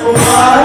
Kumar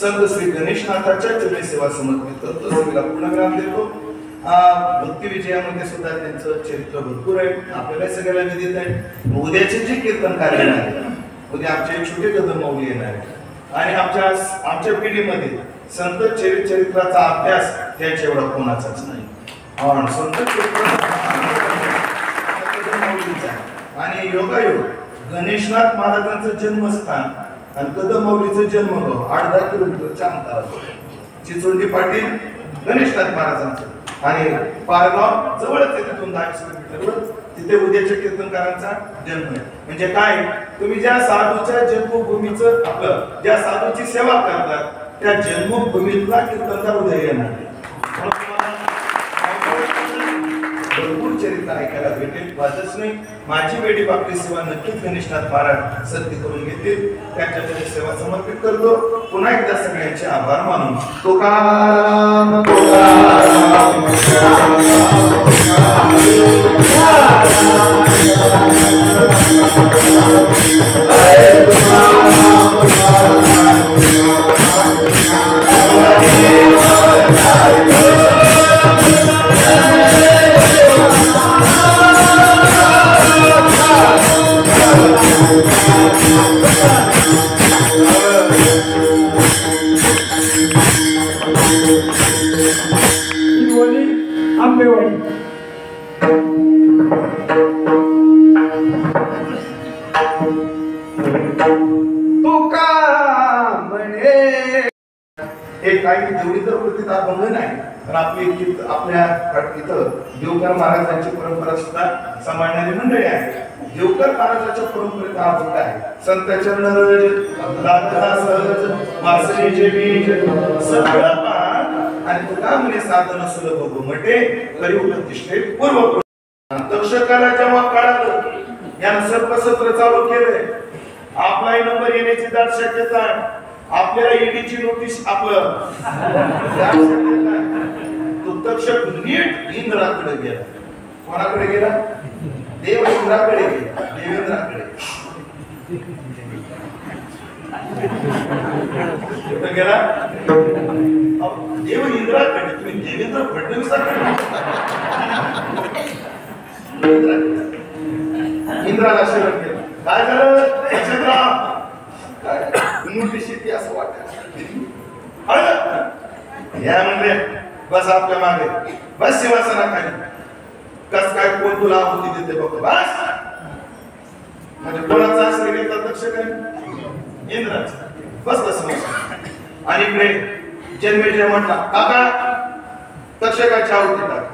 संत श्री गणेशनाथाच्या चरणी सेवा समर्पित करतो. सेवेला पूर्णविराम देतो. भक्ती विजयामध्ये सुद्धा त्यांचं चरित्र भरपूर आहे, आपल्याला सगळ्याला विदित आहे. उद्याचे जे कीर्तन कार्य आहे, उद्या आमचे छोटे कदम माऊली येणार आहे आणि आमच्या पिढीमध्ये संत चरित्राचा अभ्यास त्याच्या एवढा कोणाचाच नाही. संत आणि योगायोग गणेशनाथ महाराजांचं जन्मस्थान आणि कदम माऊलीचं जन्मगाव 8-10 किलोमीटरच्या अंतरावर. चिचोंडी पाटील गणेशनाथ महाराजांचं आणि पारगाव जवळच आहे, तिथून 10 किलोमीटरवर. तिथे उद्याच्या कीर्तनकारांचा जन्म आहे. म्हणजे काय, तुम्ही ज्या साधूच्या जन्मभूमीचं आपलं ज्या साधूची सेवा करतात त्या जन्मभूमीतला कीर्तनकार उद्या येणार. भरपूर चरित्र ऐकायला भेटेल. वाचच नाही, माझी वेडी बापली सेवा नक्कीच गणेशनाथ महाराज सत्य करून घेतील. त्यांच्याकडे सेवा समर्पित करतो. पुन्हा एकदा सगळ्यांचे आभार मानून तुकाराम तुकाराम तुकाराम काही तेवढी तर वृत्तीत अभंग नाही, पण आपली आपल्या इथं देवकर महाराजांची परंपरा सुद्धा सांभाळणारी मंडळी आहे. देवकर महाराजांच्या परंपरेत हा अभंग आहे. संत चरण वासनेचे बीज सगळं पान आणि तुका म्हणे साधन सुलभ घुमटे करी प्रतिष्ठे पूर्व. तक्षकाला जेव्हा कळालं यानं सर्पसत्र चालू केलंय, आपला नंबर येण्याची दाट शक्यता आहे, आपल्याला ईडीची नोटीस आपलं तो तक्षक नीट इंद्राकडे गेला. कोणाकडे गेला? देव इंद्राकडे गेला, देवेंद्राकडे गेला. देव इंद्राकडे, तुम्ही देवेंद्र फडणवीसाकडे. इंद्राला शरण केलं. काय झालं? नोटीस येते असं वाटत. या म्हणजे बस आपल्या मागे, बस सिंहासनाखाली, कस काय कोण तुला आहुती देते बघ. बस म्हणजे कोणाचा आश्रय घेतला? तक्षकाने, इंद्राचा. बस बस. आणि इकडे जन्मेजय म्हटला, काका तक्षकाची आहुती टाक.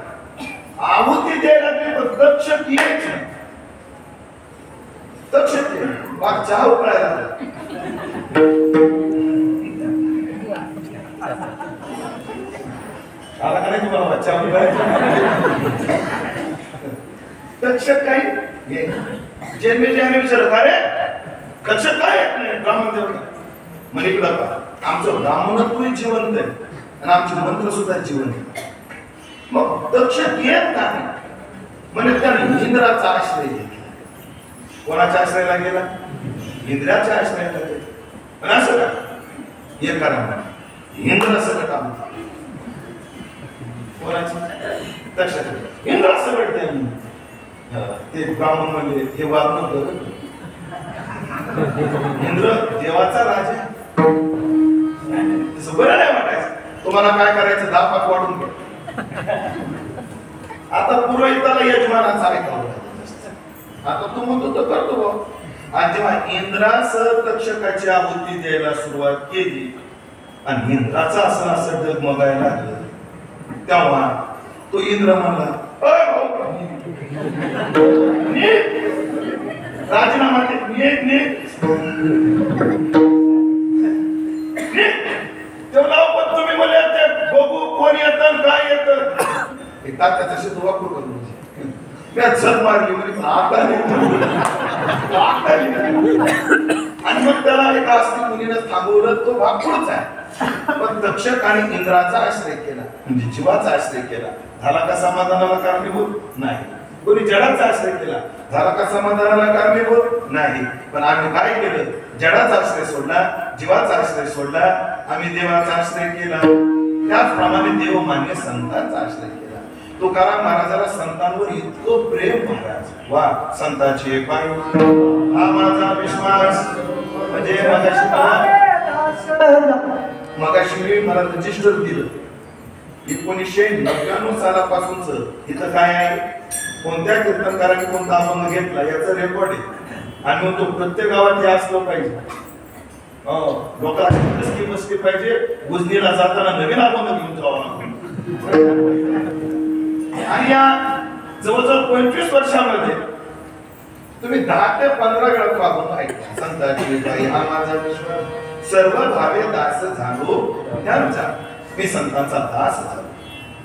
आहुती द्यायला लागली, तक्षक यायचं. तक्षक बाग चहा उकळायला आला का नाही तुम्हाला? चहा उकळायचा. तक्षक काही जन्मेजयाने विचारलं, का रे तक्षक काय ब्राह्मण देव म्हणे, इकडं का आमचं ब्राह्मणत्व जिवंत आहे आणि आमचे मंत्र सुद्धा जिवंत आहे. मग तक्षक येत नाही म्हणजे त्याने इंद्राचा आश्रय घेतला. कोणाच्या आश्रयाला गेला? इंद्राच्या आश्रयाला गेला. पण असं का? हे करा इंद्र सकट आम कोणाची? तक्षक. इंद्र सकट ते ब्राह्मण म्हणजे हे वाद नव्हतं. इंद्र देवाचा राजा. तसं बरं नाही वाटायचं. तुम्हाला काय करायचं? दापात वाढून घ्या. आता पुरोहिताला यजमानाचा ऐकावं. आता तू म्हणतो तो करतो. आणि जेव्हा इंद्रासह तक्षकाची आहुती द्यायला सुरुवात केली आणि इंद्राचा असं असं डगमगायला लागलं, तेव्हा तो इंद्र म्हणला, राजीनामा दे. तेवढा पण तुम्ही म्हणले बघू कोण येतं काय येतं. त्याच्याशी तो वापर करू झक मारली आणि मग त्याला एका अस्थिर मुलीनं थांबवलं. तो भाग पुढचा आहे. पण तक्षक आणि इंद्राचा आश्रय केला म्हणजे जीवाचा आश्रय केला. झाला का समाधानाला कारणीभूत? नाही. कोणी जडाचा आश्रय केला, झाला का समाधानाला कारणीभूत? नाही. पण आम्ही काय केलं? जडाचा आश्रय सोडला, जीवाचा आश्रय सोडला, आम्ही देवाचा आश्रय केला. त्याचप्रमाणे देवमान्य संतांचा आश्रय केला. तुकाराम महाराजाला संतांवर इतकं प्रेम. महाराज वा संतांची पायी हा माझा विश्वास. म्हणजे मगाशी मला रजिस्टर दिलं 1999 सालापासूनच. इथं काय आहे, कोणत्या कीर्तनकाराने कोणता अभंग घेतला याचं रेकॉर्ड आहे. आणि मग तो प्रत्येक गावात हे असलं पाहिजे. लोकांची बसली पाहिजे. गुजनीला जाताना नवीन अभंग घेऊन जावं. आणि या जवळजवळ 25 वर्षामध्ये तुम्ही 10 ते 15 वेळा तो अभंग ऐकला. संतांची पायी हा माझा विश्वास, सर्व भावे दास झालो त्यांचा, मी संतांचा दास झालो.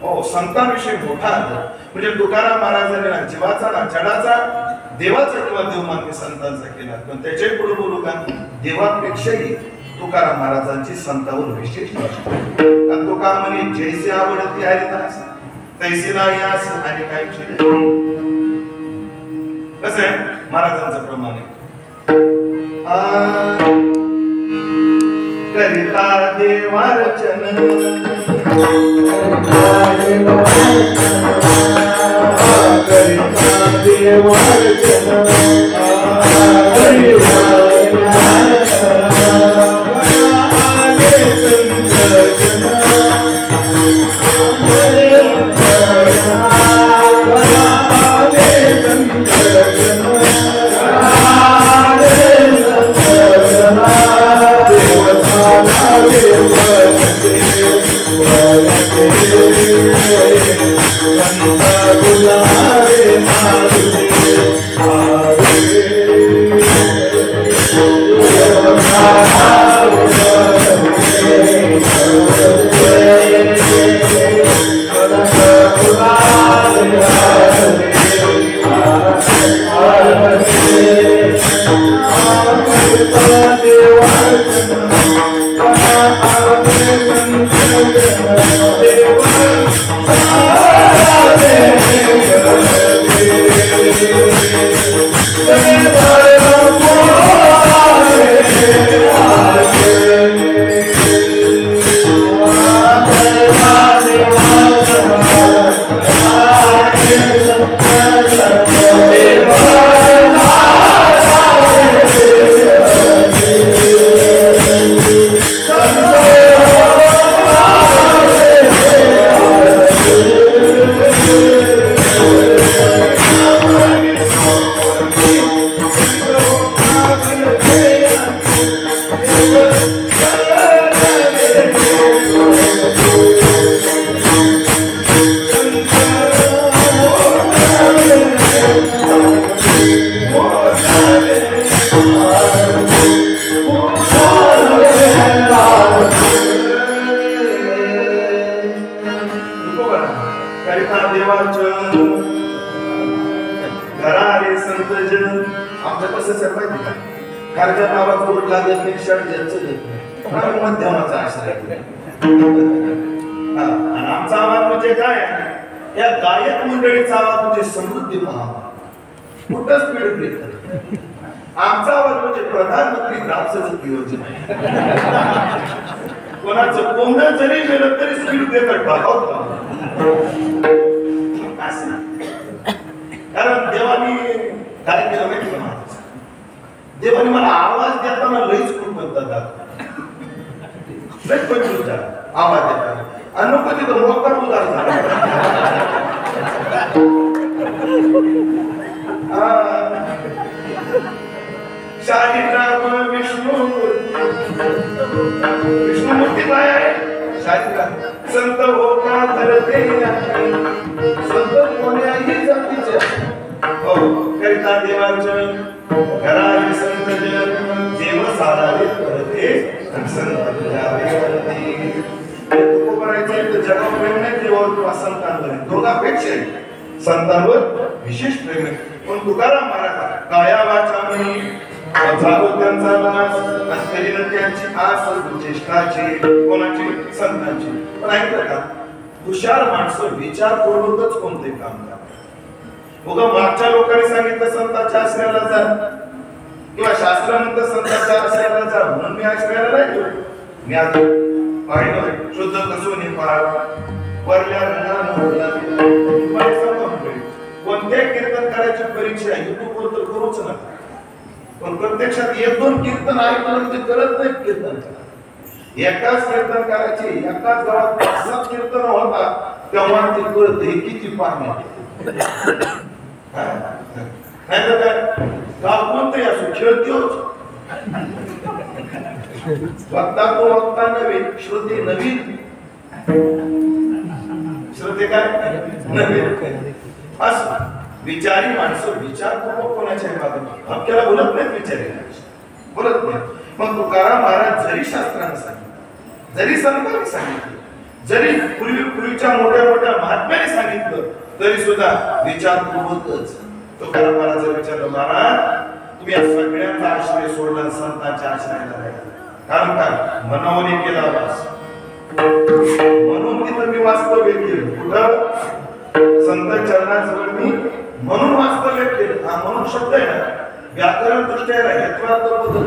हो, संतांविषयी मोठा आदर. म्हणजे तुकाराम महाराजांनी जीवाचा ना जडाचा, देवाचा किंवा देवमान्य संतांचा केला. पण त्याच्याही पुढे बोलू का? देवापेक्षाही तुकाराम महाराजांची संतांवर विशेष कारण तुका म्हणे जैसे आवडती हरिदास तैसे नाही आस. आणि काय कसं आहे महाराजांचं प्रमाणे करिता देवार्चन करिता देवार्चन Deus, आमचा आवाज म्हणजे काय या गायक मंडळीचा आवाज म्हणजे समृद्धी पहा कुठंच पीडित घेत आमचा आवाज म्हणजे प्रधानमंत्री ग्राम सडक योजना कोणाचं कोंबडं जरी गेलं तरी स्पीड देतात कारण देवानी काय केलं माहिती का देवानी मला आवाज देताना लईच खूप म्हणतात आवाज देताना अनुभव तिथं मोकार उदार झाला शालिग्राम विष्णुमूर्ती काय आहे शालिग्राम संत होता धरते संत कोण्याही जातीचे हो करिता देवाचरण घराले संत जन जेव साधारे करते संत जावे करते तू करायचं तर जगावर प्रेम नाही देवावर किंवा संतांवर दोघांपेक्षा संतांवर विशेष प्रेम आहे पण तुकाराम महाराज काया वाचानी झालो त्यांचा नाश असलेली त्यांची आस चेष्टाची कोणाची संतांची पण ऐकलं का हुशार माणसं विचार करूनच कोणते काम करतात बघा मागच्या लोकांनी सांगितलं संतांच्या आश्रयाला जा किंवा शास्त्रानंतर संतांच्या आश्रयाला जा म्हणून मी आश्रयाला नाही गेलो मी आता पाहिलं शुद्ध कसून वरल्या कोणत्याही कीर्तन करायची परीक्षा युट्यूबवर तर करूच नका पण प्रत्यक्षात एक दोन कीर्तन ऐकलं ते करत नाही कीर्तन एकाच कीर्तन करायचे एकाच गावात 5-7 कीर्तन होता तेव्हा ते कळत हे किती पाणी नाही तर काय गाव कोणतंही असो खेळतोच वक्ता तो वक्ता नव्हे श्रोते नवीन श्रोते काय नवीन असं विचारी माणसं विचार पूर्वक कोणाच्या बाबतीत आपल्याला बोलत नाहीत विचारी बोलत नाही मग तुकाराम महाराज जरी शास्त्राने सांगितलं जरी संतांनी सांगितलं जरी पूर्वीच्या मोठ्या मोठ्या महात्म्याने सांगितलं तरी सुद्धा विचार पूर्वकच तुकाराम महाराज विचारलं महाराज तुम्ही या सगळ्यांचा आश्रय सोडला संतांच्या आश्रयाला राहिला कारण काय मनावने केला वास म्हणून तिथं मी वास्तव्य केलं कुठं संत चरणाजवळ मी म्हणून वास्तव्य केलं हा म्हणून शब्द आहे ना व्याकरण दृष्ट्या हेत्वार्थ बोधन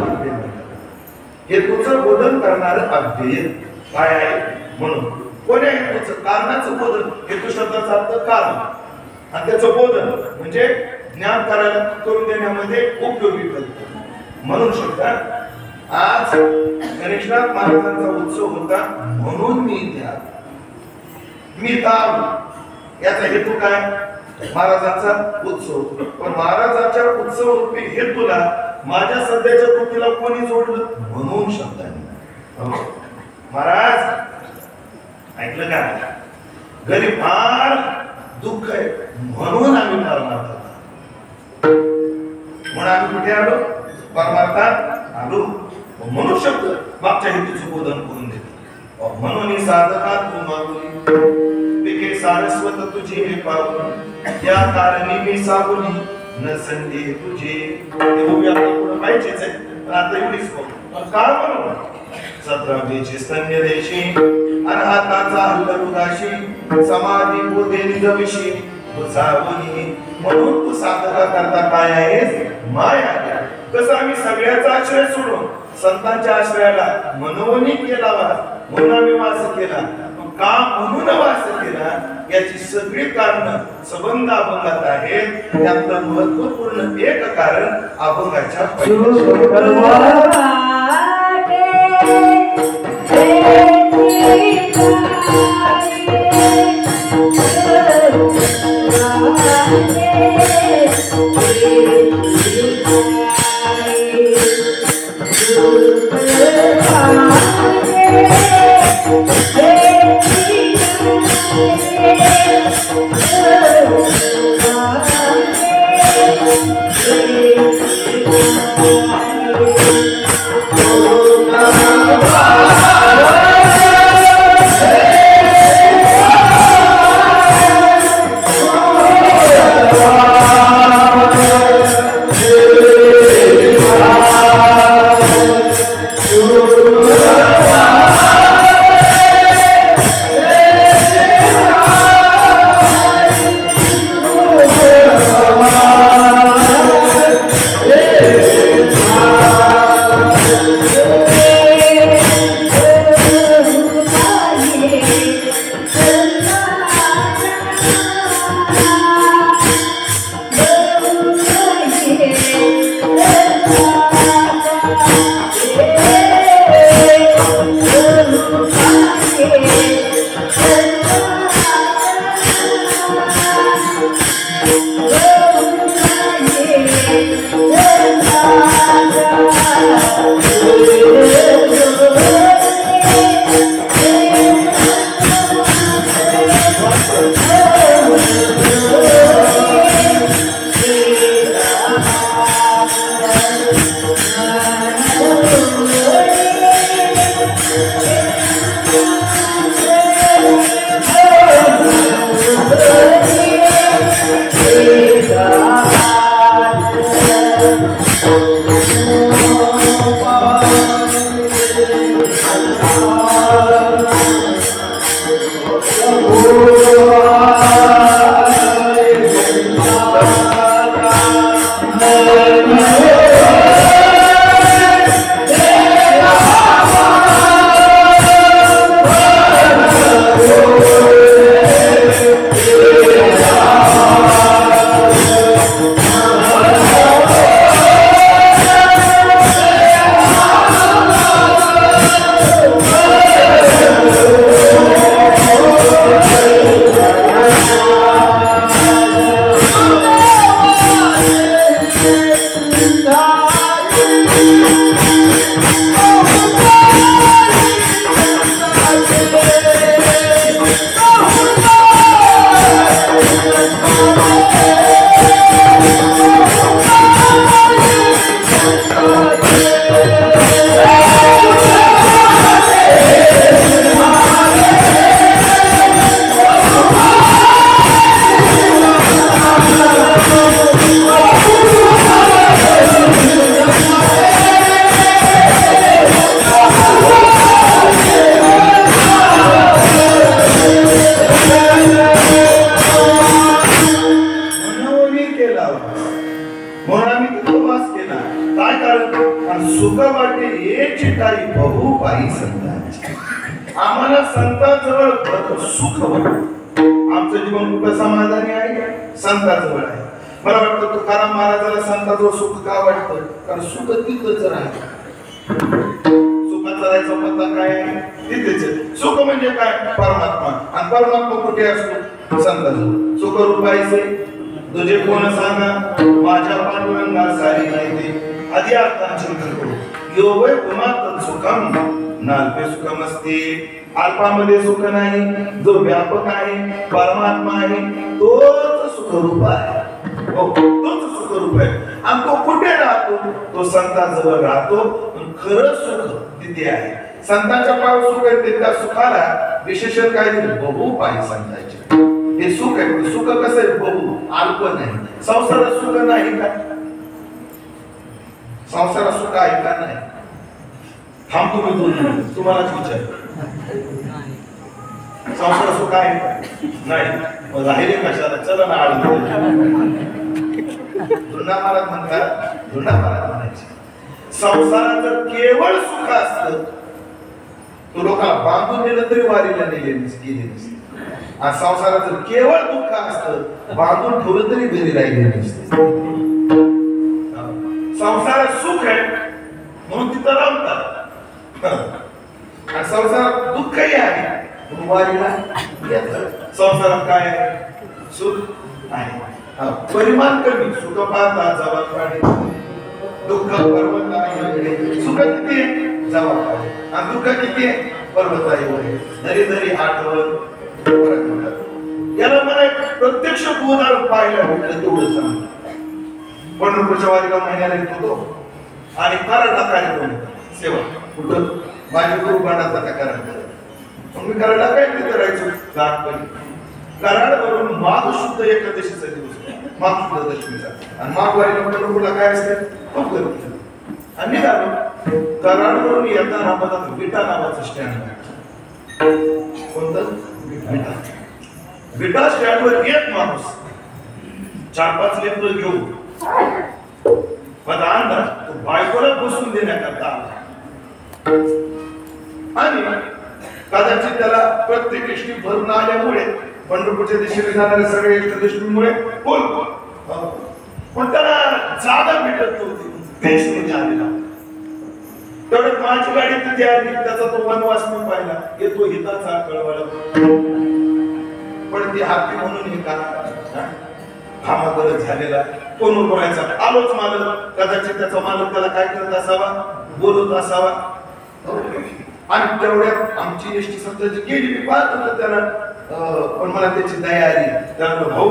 हेतूचं बोधन करणारं अव्यय काय आहे म्हणून कोण्या हेतूचं कारणाचं बोधन हेतू शब्दाचा अर्थ कारण आणि त्याचं बोधन म्हणजे ज्ञान करायला करून देण्यामध्ये उपयोगी करतो म्हणून शब्द आज गणेशनाथ महाराजांचा उत्सव होता म्हणून मी इथे आलो मी याचा हेतू काय महाराजांचा उत्सव पण महाराजांच्या उत्सव रूपी हेतूला माझ्या सध्याच्या कृतीला कोणी जोडलं म्हणून शब्दाने महाराज ऐकलं का घरी फार दुःख आहे म्हणून आम्ही परमार्थात म्हणून आम्ही कुठे आलो परमार्थात आलो म्हणून शब्द मागच्या हेतूचं बोधन करून देतो म्हणून साधका तू मागुनी पिके सारस्वत तुझे हे पावून या कारणी मी सावली न संदेह तुझे ते उभे आपल्याला पुढे पाहिजेच आहे पण आता एवढीच का म्हणून 17 स्तन्य देशी आणि हाताचा हल्ल उदाशी समाधी बोधे निजविशी बुजावणी म्हणून तू साधका करता काय आहेस माया. कसं आम्ही सगळ्याचा आश्रय सोडून संतांच्या आश्रयाला मनोवणी केला म्हणून आम्ही वास केला. का म्हणून वास केला याची सगळी कारण संबंध अभंगात आहेत. त्यातलं महत्वपूर्ण एक कारण अभंगाच्या आम्हाला संतांजवळ सुख वाटतं. आमचं जीवन कुठं समाधानी आहे संतांजवळ आहे. मला वाटतं तुकाराम महाराजाला संतांजवळ सुख का वाटतं कारण सुख तिथंच राहतं. सुखाचा राहायचा पत्ता काय आहे तिथेच. सुख म्हणजे काय परमात्मा आणि परमात्मा कुठे असतो संतांजवळ. सुख रूपायचे तुझे कोण सांगा माझ्या पांडुरंगा सारी माहिती आधी अर्थांची करू योगय गुणात सुखम नाल्पे सुखम असते. अल्पामध्ये सुख नाही जो व्यापक आहे परमात्मा आहे तोच सुखरूप आहे. तोच सुखरूप आहे आणि तो कुठे राहतो तो संतांजवळ राहतो. खरं सुख तिथे आहे. संतांच्या पाव सुख आहे त्या सुखाला विशेषण काय दिलं बहु पाय संतांचे हे सुख आहे. सुख कसं आहे बहु अल्प नाही. संसारात सुख नाही का संसारात सुख आहे का नाही. थांबतो मी 2 मिनिट तुम्हालाच विचार संसार सुख आहे नाही मग राहिले कशाला चला ना धुंडा महाराज म्हणतात धुंडा महाराज म्हणायचे संसाराचं केवळ सुख असतं तो लोकांना बांधून दिलं तरी वारीला गेले नसते आणि संसाराचं केवळ दुःख असतं बांधून ठेवलं तरी घरी राहिले नसते संसारात सुख आहे म्हणून तिथं रमतात आणि संसारात दुःखही आहे वारीला संसारात काय आहे सुख आहे परिमाण कमी सुख पाहता जबाबदारी दुःख पर्वत आहे सुख किती आहे जबाबदारी आणि दुःख किती आहे पर्वत आहे धरी धरी आठवण याला मला प्रत्यक्ष उदाहरण पाहायला भेटलं तेवढं सांग पंढरपूरच्या वारीला महिन्याला येत होतो आणि कराडला कार्यक्रम सेवा कुठं माझ्या गुरु गाण्याचा कार्यक्रम मी कराडला काय करायचो लहानपणी कराडवरून माघ शुद्ध एकादशीचा दिवस माघ शुद्ध दशमीचा आणि माघ वारीला पंढरपूरला काय असते आणि निघालो कराडवरून येताना मला विटा नावाचं स्टँड कोणतं विटा स्टँडवर एक माणूस 4-5 लेकरं घेऊन माझा अंदाज तो बायकोला बसून देण्याकरता आला आणि कदाचित त्याला प्रत्येक एसटी भरून आल्यामुळे पंढरपूरच्या दिशेने जाणाऱ्या सगळ्या एसटीमुळे पण त्याला जागा भेटत नव्हती पेशमध्ये आलेला तेवढ्यात माझी गाडी तिथे आली त्याचा तो वनवास मी पाहिला येतो हिताचा कळवळा पण ती हाती म्हणून हे का कामा गरज झालेला कोण बोलायचा आलोच मालक कदाचित त्याचा मालक त्याला काय करत असावा बोलत असावा आणि तेवढ्यात आमची एसटी सत्ताची गेली मी पाहत होतो त्याला पण मला त्याची दया आली त्याला भाऊ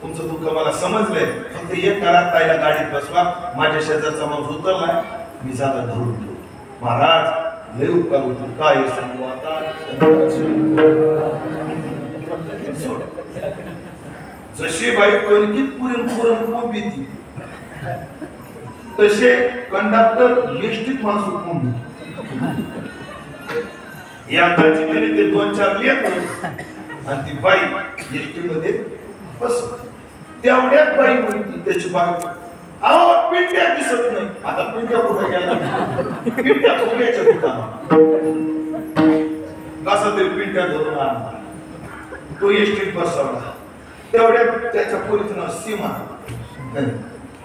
तुमचं दुःख मला समजलंय फक्त एक करा ताईला गाडीत बसवा माझ्या शेजारचा माणूस उतरलाय मी जागा धरून ठेवतो महाराज लय उपकार होतो काय सांगू आता जशी बाई कणकीत पुरण कोंबी ती तसे कंडक्टर एसटीत माणूस कोंबी याची तरी ते 2-4 लेकरं आणि ती बाई एसटी मध्ये बस तेवढ्यात बाई म्हणती त्याची बाई अहो पिंट्या दिसत नाही आता पिंट्या कुठे गेला पिंट्या फुग्याच्या दुकानात कसा तरी पिंट्या धरून आणला तो एसटीत बसवला तेवढ्यात त्याच्या पोरीचं नाव सीमा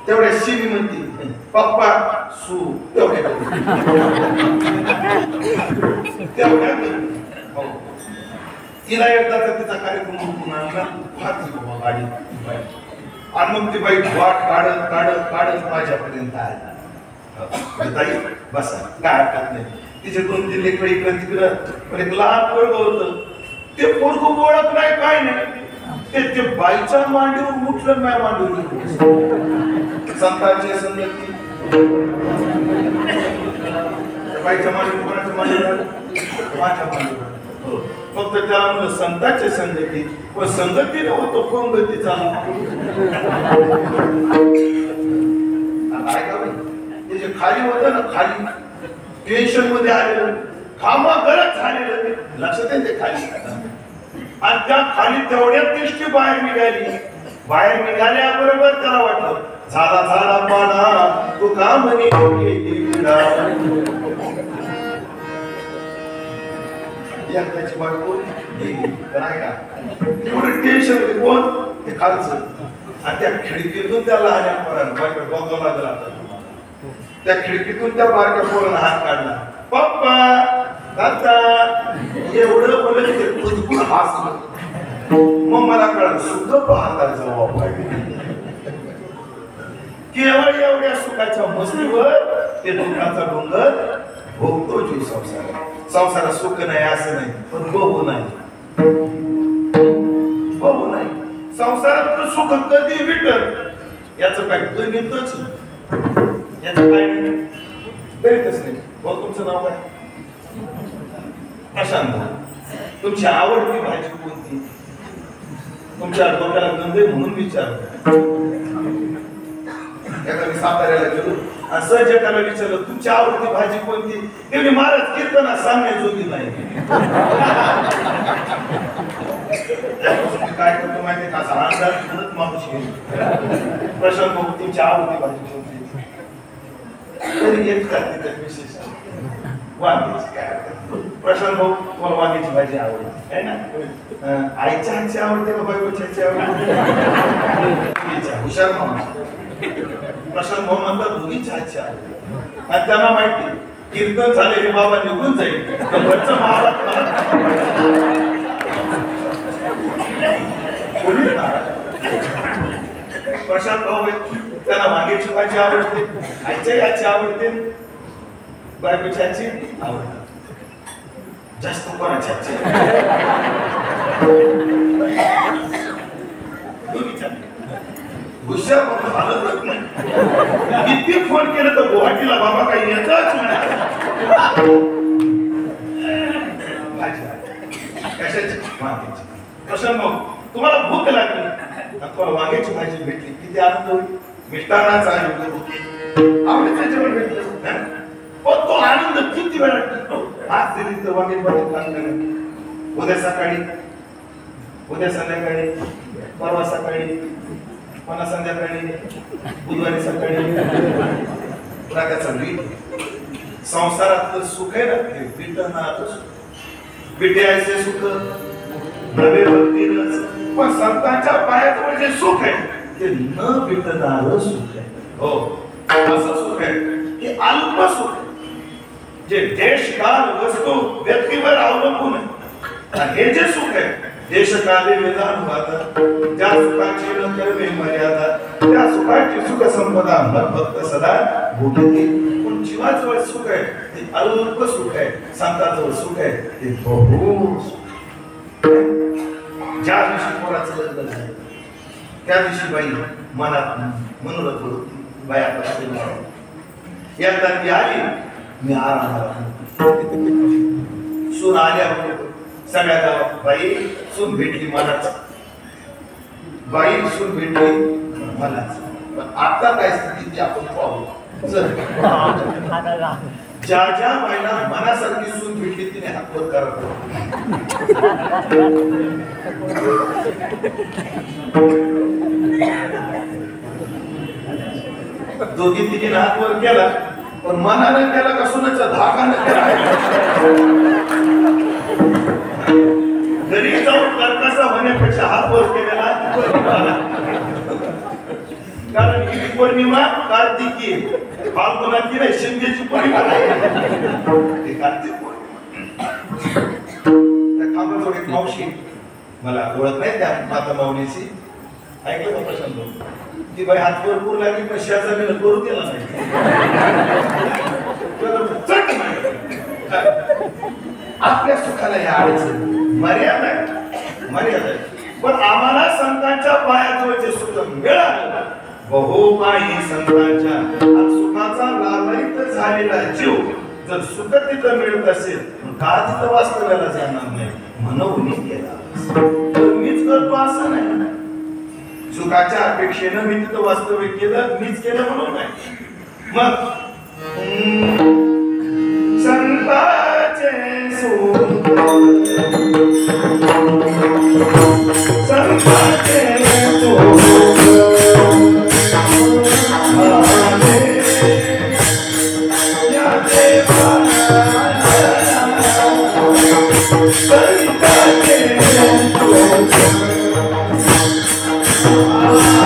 तेवढ्या सीमी म्हणती पप्पा सू तेवढ्या तिला एकदा तिचा कार्यक्रम उठून आणला फारची बाबा गाडी आणि मग ती बाई वाट काढत काढत काढत माझ्यापर्यंत आली बसा काय हरकत नाही तिचे 2-3 लेकरं इकडं तिकडं पण एक लहान पोरगं होतं ते पोरगं ओळख नाही काय नाही ते बाईच्या मांडीवर उठलं नाही मांडीवर संतांची संगती बाईच्या मांडीवर कोणाच्या मांडीवर माझ्या मांडीवर फक्त त्याला म्हणलं संतांच्या संगती पण संगती नव्हतो पंगती चालू त्याचे खाली होतं ना खाली टेन्शन मध्ये आलेलं कामा गरज झालेलं लक्षात येते खाली आणि त्या खाली तेवढ्यात दृष्टी बाहेर निघाल्याबरोबर त्याला वाटलं झाला झाला पाना तू का म्हणे त्याची बायको टेन्शन कोण ते खालचं आणि त्या खिडकीतून त्या लहान पोरानं बघावं लागला त्या खिडकीतून त्या बारक्या पोरानं हात काढला पप्पा दादा एवढं बोलत हसलं मग मला कळलं सुख पाहता जबाब केवळ एवढ्या सुखाच्या मस्तीवर ते दुःखाचा डोंगर भोगतो जीव संसारात सुख नाही असं नाही पण बघू नाही संसारात तर सुख कधी भेटत याचं काय गणितच याचं काय गणितच नाही भाऊ तुमचं नाव काय प्रशांत तुमची आवडती भाजी कोणती तुमच्या डोक्याला गंध म्हणून विचार एका मी साताऱ्याला गेलो असं जगाला विचारलं तुमची आवडती भाजी कोणती ते महाराज कीर्तना सांगण्याजोगी नाही. काय करतो माहिती का असा अंदाज करत माणूस प्रश्न बघू तुमची आवडती भाजी कोणती तरी एक करते विशेष वांग्याची काय प्रश्न भाऊ तुम्हाला वांग्याची भाजी आवडते आहे ना आईच्या हातची आवडते का बायकोच्या हातची आवडते हुशार माणूस प्रशांत भाऊ म्हणतात दोघीच्या हातची आवडते आणि त्यांना माहिती कीर्तन झाले हे बाबा निघून जाईल घरचं महाराज प्रशांत भाऊ त्यांना वांग्याची भाजी आवडते आईच्या हातची आवडते बायकोच्या हातची आवडते जास्त कोणाच्या हातची हुशार म्हणून हालत नाही किती फोन केलं तर गुवाहाटीला बाबा काही येतच कशाची वांग्याची प्रश्न भाऊ तुम्हाला भूक लागली तुम्हाला वांग्याची भाजी भेटली किती आनंद होईल मिष्टान्नाचा आवडीचं जेवण भेटलं तो आनंद किती वेळा टिकतो आज दिली तर वांग्याची भाजी खाल्लं उद्या सकाळी उद्या संध्याकाळी परवा सकाळी पुन्हा संध्याकाळी बुधवारी सकाळी रागाचा वीट संसारातलं सुख आहे ना ते विटणारं सुख विटायचे सुख नवे भक्तीनच पण संतांच्या पायाजवळ जे सुख आहे ते न विटणारं सुख आहे हो असं सुख आहे की अल्प सुख जे देश काल वस्तू व्यक्तीवर अवलंबून आहे हे जे सुख आहे देशकाले वेदानुवाद ज्या सुखाची न कर्मे मर्यादा त्या सुखाची सुख संपदा भक्त सदा भोगते पण जीवाजवळ सुख आहे ते अल्प सुख आहे संतांजवळ सुख आहे ते बहु सुख ज्या दिवशी पोराचं लग्न झालं त्या दिवशी बाई मनात मनोरथ होती बाई आता एकदा ती आली मी आरामात सून आल्या सगळ्या गावात बाई सून भेटली मलाच बाई सून भेटली मलाच पण आता काय स्थिती आपण पाहू ज्या ज्या बाईला मनासारखी सून भेटली तिने हातवर करत दोघी तिने हातवर केला पण मनाने केला का सुनाच्या धाकाने केला घरी जाऊन कर्कसा होण्यापेक्षा हात वर केलेला कारण ही पौर्णिमा कार्तिकी फाल्गुनाची नाही शिंदेची पौर्णिमा नाही कार्तिक पौर्णिमा त्या खांबाजवळ एक मावशी मला ओळख नाही त्या माता माऊलीची ऐकलं का प्रशांत ती बाई हात वर करू लागली पण शेजारीला करू दिला नाही आपल्या सुखाला या अडचण मर्यादा आहे मर्यादा आहे पण आम्हाला संतांच्या पायाजवळचे सुख मिळालं बहु काही संतांच्या सुखाचा लाभायित झालेला जीव जर सुख तिथं मिळत असेल का तिथं वास्तव्याला जाणार नाही म्हणून केला मीच करतो असं नाही सुखाच्या अपेक्षेनं मी तिथं वास्तव्य केलं मीच केलं म्हणून नाही मग संताचे सुख संताचे Yeah.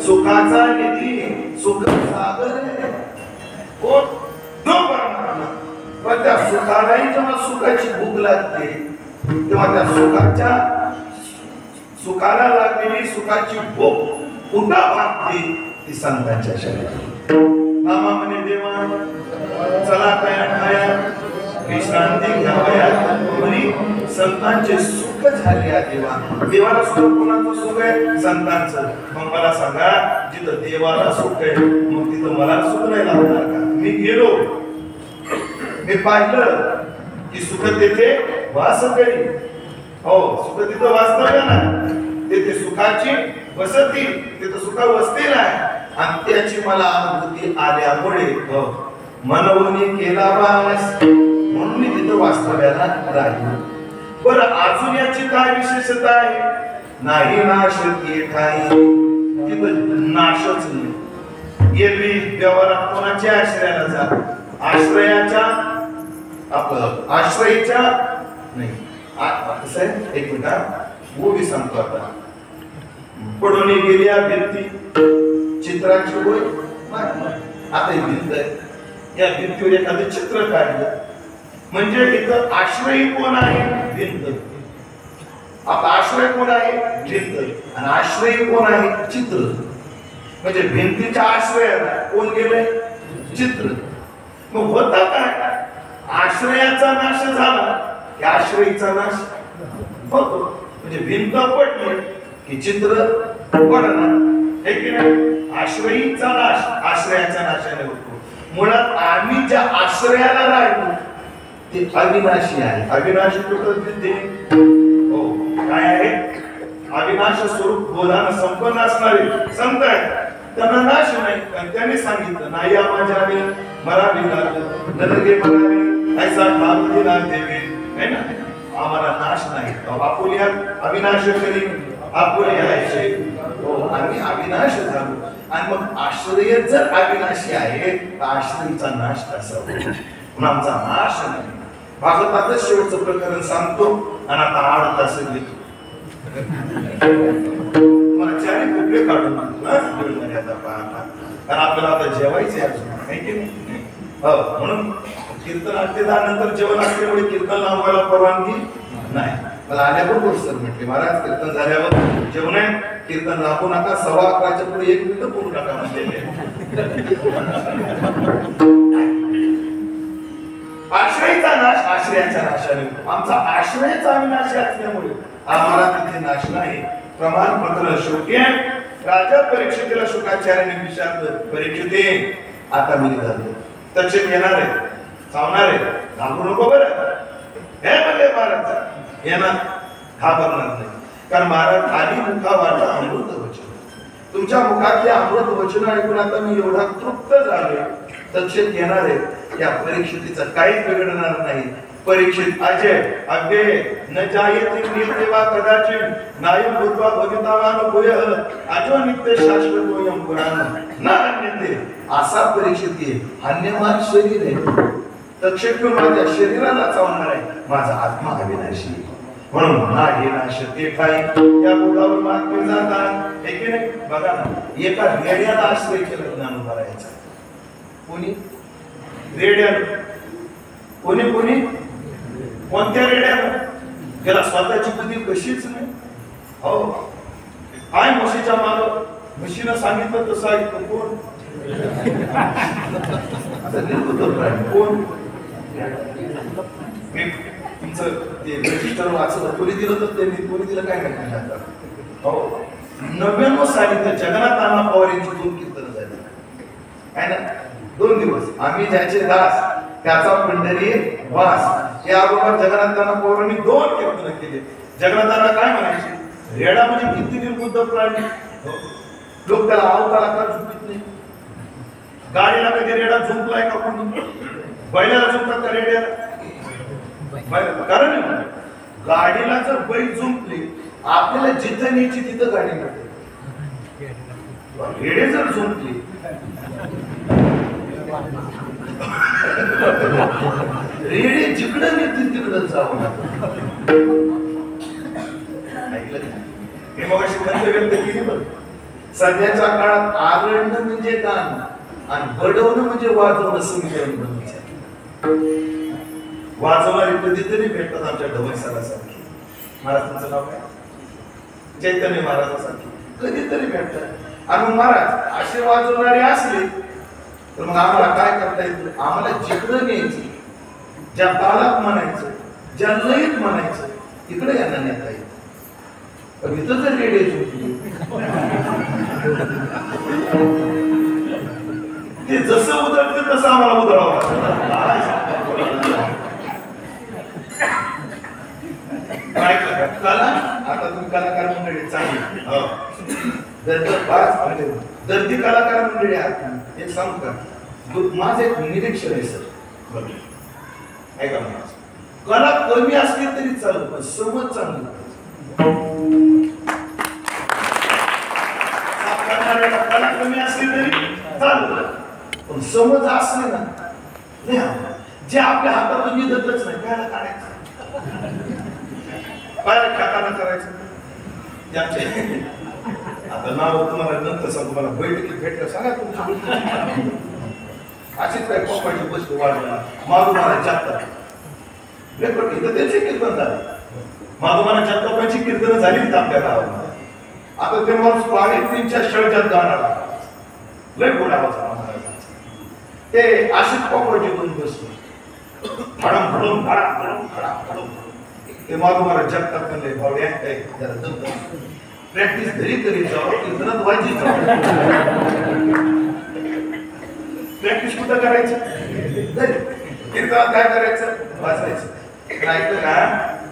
सुखाचा निधी सुख सागर कोण न परमात्मा. पण त्या सुखालाही जेव्हा सुखाची भूक लागते तेव्हा त्या सुखाला लागलेली सुखाची भूक कुठं भागते ती संतांच्या शरीरात. मामा म्हणे देवा चला काय खाया विश्रांती घ्यावया म्हणे संतांचे सुख झाले आहे देवा. देवाला सुख कोणाचं सुख आहे? संतांचं. मग मला सांगा जिथं देवाला सुख आहे मग तिथं मला सुख नाही लागणार का? मी गेलो मी पाहिलं की सुख तेथे वास करी. हो सुख तिथं वास्तव्य नाही, तेथे सुखाची वसती, तिथं सुख वसती नाही. आणि त्याची मला अनुभूती आल्यामुळे मनवणी केला वास म्हणून मी तिथं वास्तव्याला राहिलो. बरं अजून याची काय विशेषता आहे? नाही नाश ठाई, तिथं नाशच नाही. एरवी व्यवहारात कोणाच्या आश्रयाला जा? आश्रयाच्या आपलं आश्रयीच्या नाही. कसं आहे एक मिनिट गोबी सांगतो आता. पडून गेल्या भिंती चित्राची होय आता ही भिंत आहे, या भिंतीवर एखादं चित्र काढलं म्हणजे इथं आश्रयी कोण आहे? भिंत. आता आश्रय कोण आहे? भिंत. आणि आश्रयी कोण आहे? चित्र. म्हणजे भिंतीच्या आश्रयाला कोण गेलंय? चित्र. मग होता काय? आश्रयाचा नाश झाला की आश्रयीचा नाश होतो. म्हणजे भिंत पडली की चित्र पडणार हे की नाही? आश्रयीचा नाश आश्रयाच्या नाशाने होतो. मुळात आम्ही ज्या आश्रयाला राहिलो ते अविनाशी आहे. अविनाशी कुठं ते हो काय आहे? अविनाश स्वरूप बोधान संपन्न असणारे संत आहेत. त्यांना नाश नाही. त्यांनी सांगितलं नाही माझ्याने मरावी लागलं नरगे मरावी ऐसा ठाम दिला देवे है ना. आम्हाला नाश नाही. आपुल्या अविनाश करी आपुल्या आहे. हो आम्ही अविनाश झालो. आणि मग आश्रय जर अविनाशी आहे तर आश्रयीचा नाश कसा होईल? म्हणून आमचा नाश नाही. भागवतातच शेवटचं प्रकरण सांगतो आणि आता 8 तास घेतो. मला चारी कोपरे काढून आता पाहता कारण आपल्याला आता जेवायचे अजून आहे की नाही. हो म्हणून कीर्तन नंतर जेवण असल्यामुळे कीर्तन लांबवायला परवानगी नाही. मला आल्याबरोबर सर म्हटले महाराज कीर्तन झाल्यावर जेवण आहे, कीर्तन लांबू नका, 11:15 पुढे 1 मिनिट बोलू नका म्हणलेले. आश्रयाचा नाश आश्रयाच्या नाशाने होतो. आमचा आश्रयाचा अविनाशी असल्यामुळे आम्हाला तिथे नाश नाही. प्रमाणपत्र शेवटी राजा परीक्षितीला शुकाचार्याने विचारलं, परीक्षिते आता मी झालो तक्षक येणार आहे, चावणार आहे, घाबरू नको बरं. हे म्हणले महाराज यांना घाबरणार नाही. कारण महाराज आधी मुखा वाटा अमृत वचन, तुमच्या मुखातले अमृत वचन ऐकून आता मी एवढा तृप्त झालो. तक्षक येणार आहे, या परीक्षितीचं काहीच बिघडणार नाही. परीक्षित अजय अव्यय न जायते नीतेवा कदाचित नायम भूत्वा भवितावान भूय अजो नित्य शाश्वतोयम पुराण न अन्यते असा परीक्षित आहे. अन्यमान शरीर आहे, तक्षक माझ्या शरीराला चावणार आहे, माझा आत्मा अविनाशी म्हणून ना हे नाश ते काय या बोधावर महात्मे जातात. एके नाही बघा ना, एका रेड्याला आश्रय केला ज्ञानोबा राहायचा. कोणी रेड्याला, कोणी कोणी कोणत्या रेड्याला? त्याला स्वतःची बुद्धी कशीच नाही. हो काय म्हशीच्या माग म्हशीनं सांगितलं तसं ऐकतं कोण? कोण? मी तुमचं ते रजिस्टर वाचलं, कोणी दिलं तर त्यांनी, कोणी दिलं काय नाही आता. हो 99 साली तर जगन्नाथ अण्णा पवार यांची 2 कीर्तन झाली आहे ना. 2 दिवस आम्ही ज्याचे दास त्याचा पंढरी वास या अगोदर जगन्नाथ अण्णा पवारांनी 2 कीर्तन केले. जगन्नाथ अण्णा काय म्हणायचे? रेडा म्हणजे किती निर्बुद्ध प्राणी, लोक त्याला अवताला का झुकत नाही. गाडीला कधी रेडा झुंपलाय का कोणी? बैलाला झुंपतात का रेड्याला? कारण गाडीला जर बैल झुंपले आपल्याला जिथं न्यायची तिथं गाडी मिळते. रेडे जर झुंपले रेडे जिकडं नेतील तिकडं जावं. हे मग अशी व्यक्त केली बघ. सध्याच्या काळात आरडणं म्हणजे गाणं आणि बडवणं म्हणजे वाजवणं समीकरण बनवायचं. वाजवणारे कधीतरी भेटतात आमच्या ढवळ सरासारखी. महाराजांचं नाव काय? चैतन्य महाराजांसारखी कधीतरी भेटतात. आणि महाराज असे वाजवणारे असले तर मग आम्हाला काय करता येतं? आम्हाला जिकडं न्यायचं, ज्या तालात म्हणायचं, ज्या लयीत म्हणायचं तिकडे यांना नेता येतं. पण इथं जर रेडे झुकली ते जसं उधळते तसं आम्हाला उधळावं लागतं. कला आता तुम्ही कलाकार मंडळी चांगली दर्दी कलाकार मंडळी आहात. एक सांगू का, माझं एक निरीक्षण आहे सर. ऐका कला कमी असली तरी चालू पण समज चांगली. कला कमी असली तरी चालू पण समज असली ना नाही. जे आपल्या हातातून निघतच नाही त्याला काढायचं, काय खाताना करायचं. आता नाव तुम्हाला नंतर सांगू. तुम्हाला बैठकीत भेटलं सांगा तुमची अशीच काय पप्पाची वस्तू वाढवणार. माधुमाला जातात इथं त्यांचे कीर्तन झाले. माधुमाला जगतापाची कीर्तन झाली आपल्या गावात. आता ते माणूस 3.5च्या शळजात गाणार लय गोड आवाज महाराजांचा. ते अशीच पप्पाची 2 बसतो फडम फडम फडा फडम फडा फडम. ते माधुमाला जगतात म्हणले भावड्या जरा जमत प्रॅक्टिस घरी करीत जावं, कीर्तनात वाजी जावं. प्रॅक्टिस कुठं करायचं? कीर्तनात काय करायचं? वाचायचं. ऐकलं का?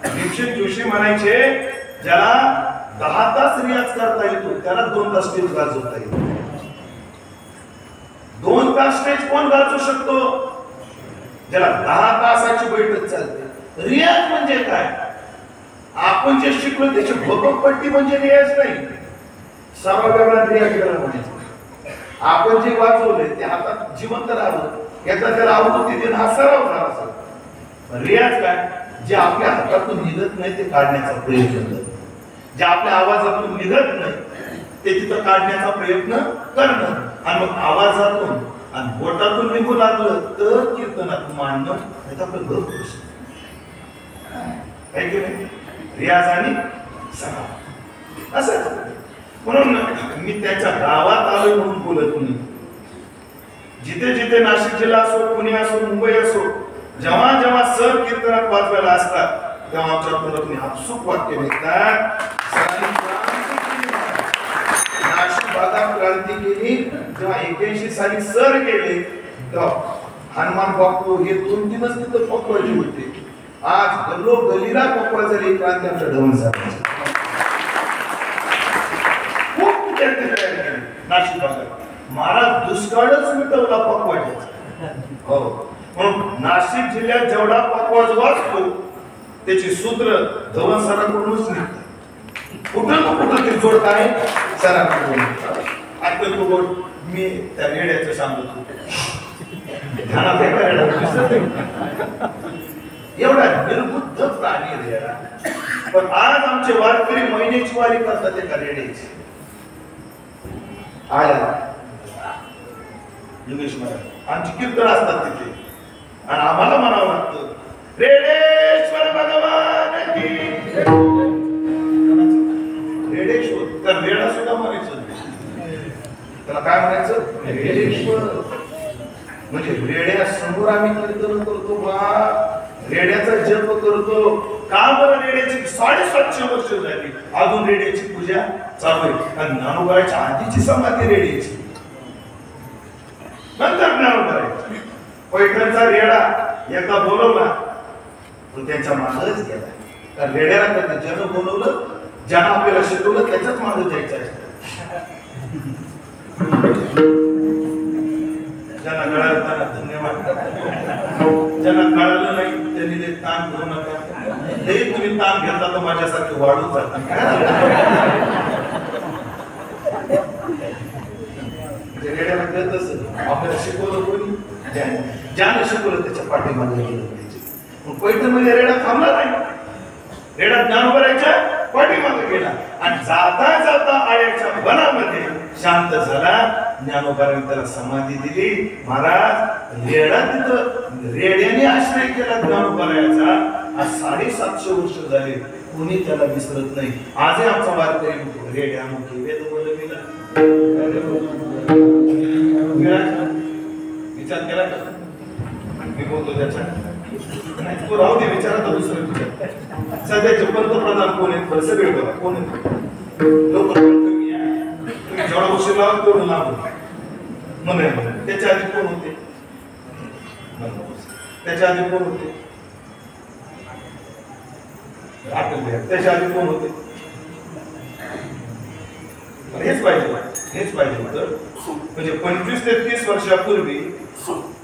दीक्षित जोशी म्हणायचे ज्याला 10 तास रियाज करता येतो त्याला 2 तास स्टेज गाजवता येतो. 2 तास स्टेज कोण गाजवू शकतो? ज्याला 10 तासाची बैठक चालते. रियाज म्हणजे काय? आपण जे शिकलो त्याची भोगपट्टी म्हणजे रियाज नाही. सर्व वेगळा रियाज करायला म्हणायचं. आपण जे वाचवलंय ते हातात जिवंत राहावं याचा त्याला आवृत्ती देणं हा सराव झाला असेल. रियाज काय? जे आपल्या हातातून निघत नाही ते काढण्याचा प्रयत्न करणं. जे आपल्या आवाजातून निघत नाही ते तिथं काढण्याचा प्रयत्न करणं. आणि मग आवाजातून आणि बोटातून निघू लागलं तर कीर्तनात मांडणं याचा आपलं गौरव असतो. रियाज आणि सराव असं. म्हणून मी त्याच्या गावात आलोय म्हणून बोलत नाही. जिथे जिथे नाशिक जिल्हा असो, पुणे असो, मुंबई असो, जेव्हा जेव्हा सर कीर्तनात वाजवायला असतात तेव्हा आमच्या तोंडातून आपसूक वाक्य निघतात. नाशिक भागात क्रांती केली जेव्हा 81 साली सर गेले तेव्हा हनुमान बापू हे 2-3च तिथं पकवायचे होते. आज गल्लो गलीला पकवा झाली क्रांती आमच्या ढवण साहेबांची. खूप विद्यार्थी तयार केले नाशिक भागात. महाराज दुष्काळच मिटवला पकवायचा. हो म्हणून नाशिक जिल्ह्यात जेवढा पकवाज वाचतो त्याची सूत्र धवन सराकडूनच निघतात. कुठं ते जोडत आहे सराकडून. आता तो गोड मी त्या रेड्याचं सांगत होतो. एवढा निर्बुद्ध प्राणी रेडा. पण आज आमचे वारकरी महिन्याची वारी करतात एका रेड्याची. आया योगेश महाराज आमची कीर्तन असतात तिथे आणि आम्हाला म्हणावं लागतं रेडेश्वर भगवान की. रेडेश्वर तर रेडा सुद्धा म्हणायचं त्याला काय म्हणायचं रेडेश्वर. म्हणजे रेड्या समोर आम्ही कीर्तन करतो बा रेड्याचा जप करतो का बरं. रेड्याची 750 वर्ष झाली अजून रेड्याची पूजा चालू आहे. आणि ज्ञानोबाच्या आधीची समाधी रेड्याची नंतर ज्ञानोबाची. पैठणचा रेडा एकदा बोलवला पण त्यांच्या मागच गेला. कारण रेड्याला त्याचं ज्यानं बोलवलं ज्यानं आपल्याला शिकवलं त्याच्याच मागे जायचं असतं. ज्यांना कळालं त्यांना धन्यवाद. ज्यांना कळालं नाही त्यांनी ते ताण घेऊ नका. हे तुम्ही ताण घेता तर माझ्यासारखे वाढून जातात. आपल्याला शिकवलं कोणी ज्यानं शिकवलं त्याच्या पाठीमागे गेलं पाहिजे. पैठणमध्ये रेडा थांबला नाही. रेडा ज्ञानोबाच्या पाठीमागे गेला आणि जाता जाता आळ्याच्या वनामध्ये शांत झाला. ज्ञानोबाने त्याला समाधी दिली. महाराज रेडा तिथं रेड्याने आश्रय केला ज्ञानोबाचा. आज 750 वर्ष झाले कोणी त्याला विसरत नाही. आजही आमचा वारकरी रेड्यामुखी वेद बोलविला. विचार केला का मी बोलतो त्याच्या नाही तो राहू दे विचारात दुसरं विचार. सध्याचे पंतप्रधान कोण आहेत बरं सगळे बघा कोण आहेत. लोक तुम्ही जेवढा उशीर लावा तेवढं लाभ म्हणे. त्याच्या आधी कोण होते त्याच्या आधी कोण होते त्याच्या आधी कोण होते. हेच पाहिजे होतं. म्हणजे 25 ते 30 वर्षापूर्वी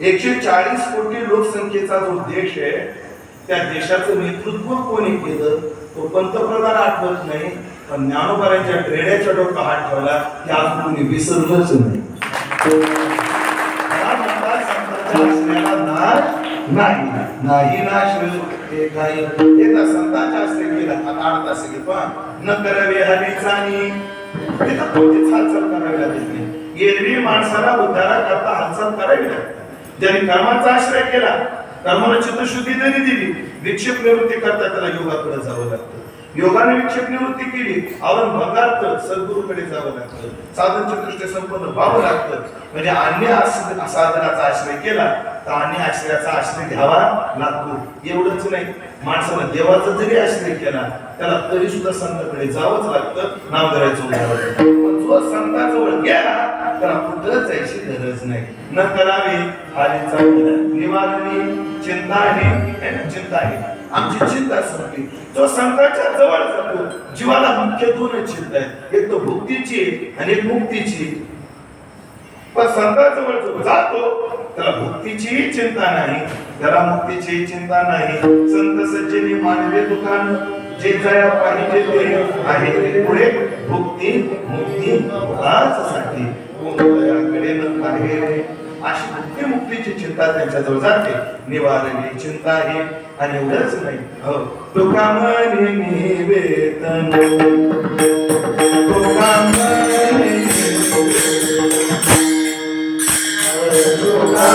140 कोटी लोकसंख्येचा जो देश आहे त्या देशाचं नेतृत्व कोणी केलं तो पंतप्रधान आठवत नाही. पण ज्ञानोबाच्या रेड्याच्या डोक्यात हात ठेवला की आज कोणी विसरलंच नाही. नाही एकदा संतांच्या आश्रय केला आता 8 तास न करावे हरीचानी तिथं कोणतीच हालचाल करावी लागत नाही. एरवी माणसाला उद्धारा करता हालचाल करावी लागते. ज्यांनी कर्माचा आश्रय केला कर्माला चित्तशुद्धी जरी दिली विक्षेप निवृत्ती करता त्याला योगाकडे जावं लागतं. योगाने विक्षेप निवृत्ती केली औरंगाबाद सद्गुरूकडे जावं लागतं. साधन चतुष्टय संपन्न व्हावं लागतं. म्हणजे अन्य साधनाचा आश्रय केला तर अन्य आश्रयाचा आश्रय घ्यावा लागतो. एवढंच नाही माणसाला देवाचा जरी आश्रय केला त्याला तरी सुद्धा संतांकडे जावंच लागतं. नाम करायचं पण जो संतांजवळ गेला त्याला कुठं जायची गरज नाही. न करावे हारीचा निवारणी चिंता आहे आमची चिंता संपली. जो संतांच्या जवळ जातो जीवाला मुख्य 2 चिंता आहेत. एक तो भुक्तीची आणि एक मुक्तीची. पण संतांजवळ जो जातो त्याला भुक्तीची चिंता नाही त्याला मुक्तीची चिंता नाही. संत सज्जनी मानवे दुकान जे जया पाहिजे ते आहे पुढे भुक्ती मुक्ती साठी कोणत्याकडे न आहे. अशी भुक्ती मुक्तीची चिंता त्यांच्याजवळ जाते. निवारणी चिंता आहे आणि एवढंच नाही तुका म्हणे निवेदन तुका म्हणे तुका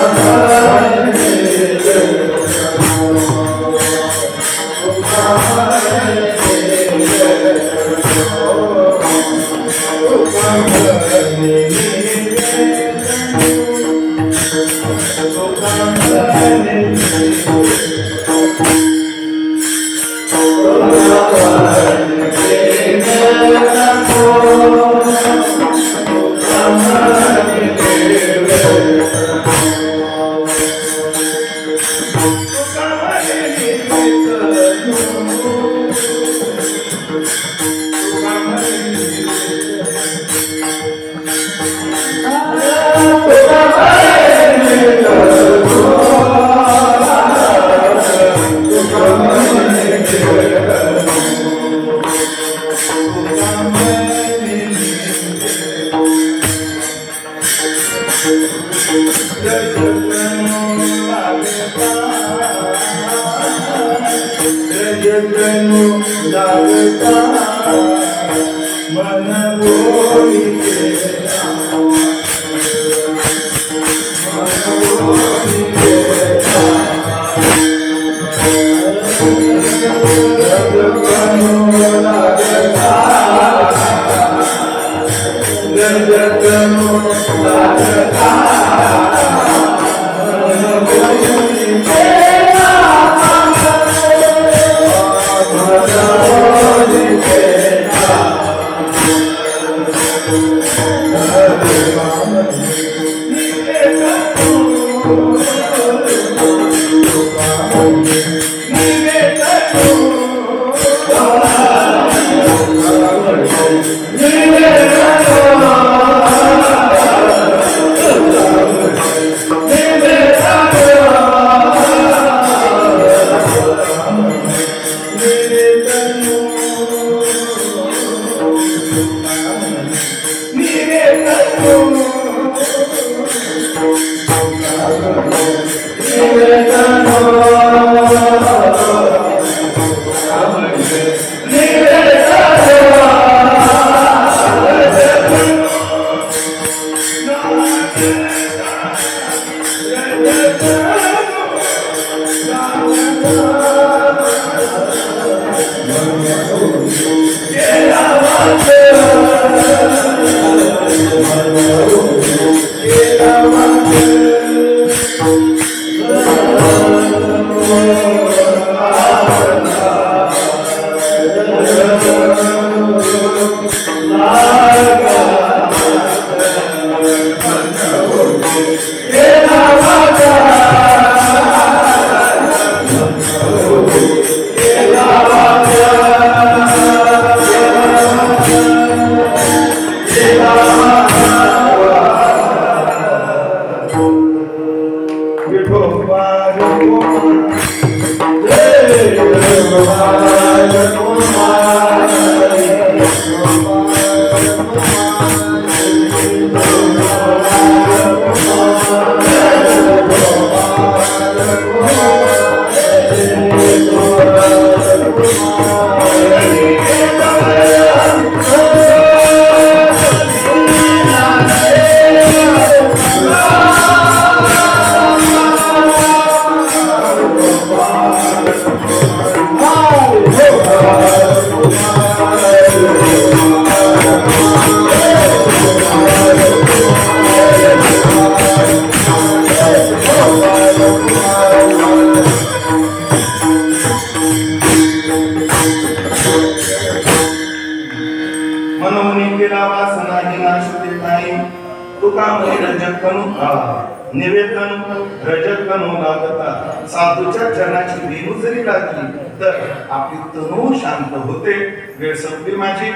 साधूच्या चरणाची वेणू जरी लागली तर आपली तनू शांत होते. वेळ संपली माझी.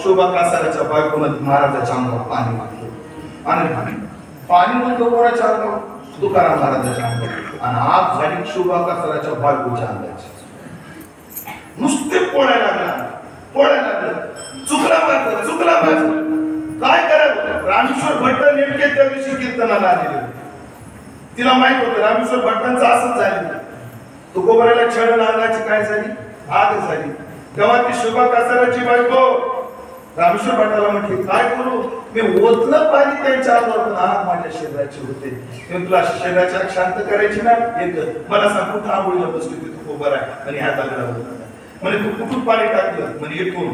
शोभा कासाराच्या बायकोनं महाराजाच्या अंगावर पाणी मारलं आणि पाणी म्हणतो कोणाच्या अंगावर? तुकाराम महाराजाच्या अंगावर. आणि आग झाली शोभा कासाराच्या बायकोच्या अंगाची. नुसते पोळ्या लागलं चुकला माझं काय करावं? रामेश्वर भट्ट नेमके त्या दिवशी कीर्तनाला आलेले. तिला माहित होतं रामेश्वर भट्टांचं असंच झालं. तुकोबराला छळ नागाची काय झाली? आग झाली. तेव्हा ती शोभा कासाराची बायको रामेश्वर भट्टाला म्हटली, काय करू? मी ओतलं पाणी त्यांच्या अंगावर, आग माझ्या शरीराची होते. मी तुला शरीराची आग शांत करायची ना, येत मला सांग कुठं आंघोळीला बसली होती तुकोबर आहे आणि ह्या जागेला होता म्हणे. तू कुठून पाणी टाकलं? म्हणे येथून.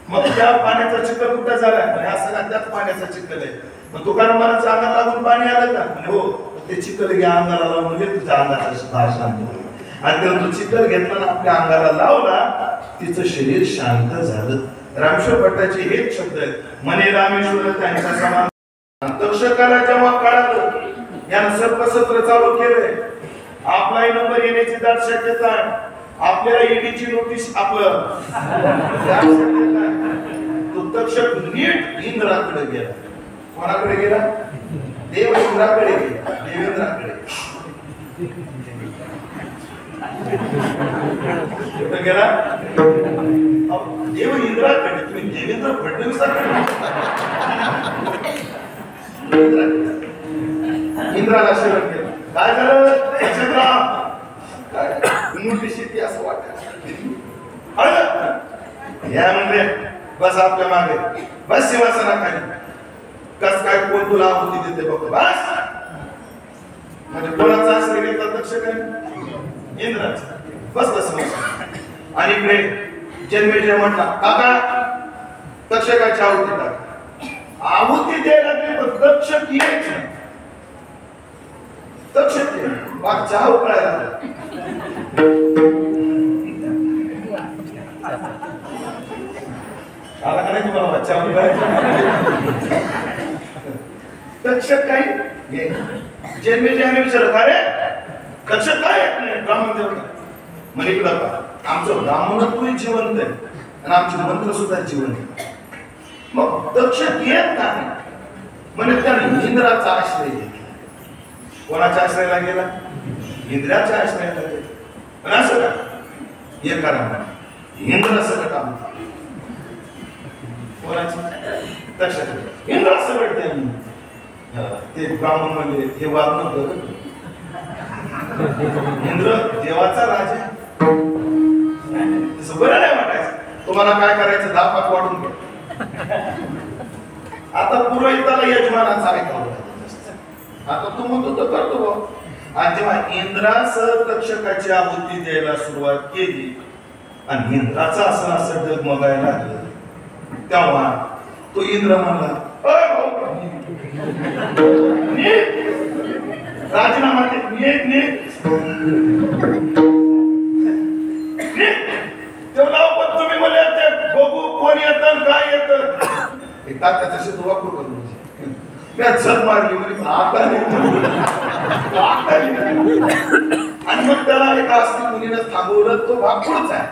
मग त्या पाण्याचा चिखल कुठं झालाय? म्हणे हा सगळा त्याच पाण्याचा चिखल आहे. मग तुकाराम महाराजच्या अंगाला लागून पाणी आलं का? म्हणे हो. ते चिखल घ्या अंगाला लावून घे, तुझ्या अंगाचा भार शांत होईल. आणि तेव्हा तो चिखल घेतला ना आपल्या अंगाला लावला, तिचं शरीर शांत झालं. रामेश्वर भट्टाचे हेच शब्द आहेत. म्हणे रामेश्वर त्यांच्या समान. तक्षकाला जेव्हा कळालं यानं सर्पसत्र चालू केलंय, आपलाही नंबर येण्याची दाट शक्यता आहे, आपल्याला ईडीची नोटीस आपलं तो तक्षक नीट इंद्राकडे गेला. कोणाकडे गेला? देव इंद्राकडे गेला. देवेंद्राकडे गेला. देव इंद्राकडे. तुम्ही देवेंद्र फडणवीसाकडे. इंद्राला शरण केलं. काय झालं? नोटीस येते असं वाटत. या म्हणजे बस आपल्या मागे, बस सिंहासनाखाली. कस काय कोण तुला आहुती देते बघ. बस म्हणजे कोणाचा आश्रय घेतला दक्ष काय? इंद्राचा. बस बस. आणि इकडे जन्मेजय म्हटला काका तक्षकाची आहुती टाक. आहुती द्यायला लागली पण दक्ष येच नाही. दक्ष बाग चहा उकळायला आला का नाही तुम्हाला चहा उकळायचा? दक्ष काही जन्मेजयाने विचारलं का रे दक्ष काय ब्राह्मण देव म्हणे इकडं का आमचं ब्राह्मणत्व जिवंत आहे आणि आमचे मंत्र सुद्धा जिवंत आहे. मग दक्ष येत नाही म्हणजे त्याने इंद्राचा आश्रय घेतला. कोणाच्या आश्रयाला गेला? इंद्राच्या आश्रयाला गेला. पण असं का हे करा इंद्र सगळं काम कोणाची दक्षाचे इंद्र सगळं ते ब्राह्मण म्हणजे हे वाद नव्हतं. इंद्र देवाचा राजा तसं बरं नाही वाटायचं. तुम्हाला काय करायचं 10 पाक वाढून घ्या. आता पुरोहिताला यजमानाचा ऐकावं. आता तू म्हणतो तर करतो. आणि जेव्हा इंद्रासह तक्षकाची आहुती द्यायला सुरुवात केली आणि इंद्राचा असं असं डगमगायला लागलं तेव्हा तो इंद्र म्हणला राजीनामा तेवढा पण तुम्ही बोलले बघू कोण येतं काय येतं त्याच्याशी तो वापरू करू झक मारली म्हणजे आणि मग त्याला एका अस्थिर मुलीनं थांबवलं. तो भाग पुढचा आहे.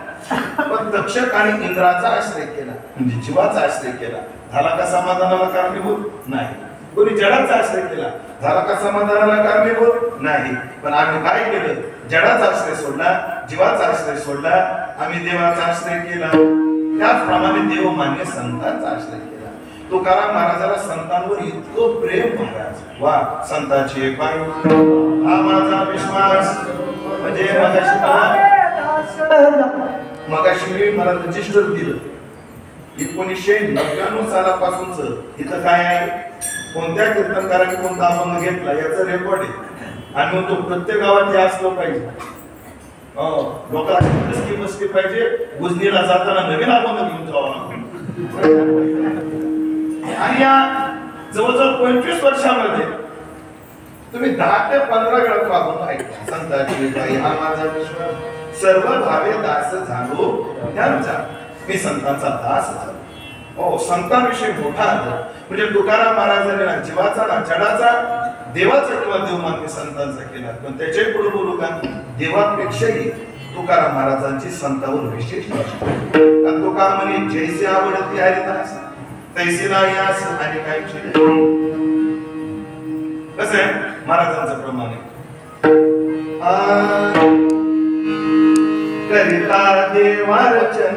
पण तक्षक आणि इंद्राचा आश्रय केला म्हणजे जीवाचा आश्रय केला. झाला का समाधानाला कारणीभूत? नाही. कोणी जडाचा आश्रय केला झाला का समाधानाला कारणीभूत? नाही. पण आम्ही काय केलं? जडाचा आश्रय सोडला, जीवाचा आश्रय सोडला, आम्ही देवाचा आश्रय केला. त्याचप्रमाणे देवमान्य संतांचा आश्रय केला. तुकाराम महाराजाला संतांवर इतकं प्रेम महाराज. वा संतांची हा माझा विश्वास. म्हणजे मगाशी मी मला रजिस्टर दिलं 1999 सालापासूनच. इथं काय आहे कोणत्या कीर्तनकाराने कोणता अभंग घेतला याचं रेकॉर्ड आहे. आणि मग तो प्रत्येक गावात हे असलं पाहिजे. लोकांची मस्ती पाहिजे. उजनीला जाताना नवीन अभंग घेऊन जावं. आणि या जवळजवळ 25 वर्षामध्ये तुम्ही 10 ते 15 वेळा तो अभंग ऐकला. संतांची बाई हा माझा विश्वास सर्व भावे दास झालो त्यांचा. मी संतांचा दास झालो. हो संतांविषयी मोठा आदर. म्हणजे तुकाराम महाराजांनी जीवाचा ना जडाचा देवाचा किंवा देवमान्य संतांचा केला. पण त्याच्याही पुढे बोलू का देवापेक्षाही तुकाराम महाराजांची संतांवर विशेष कारण तो का म्हणे जैसे आवडती हरिदास तैसे यास. आणि काय कसं आहे महाराजांचं प्रमाण करिता देवार्चन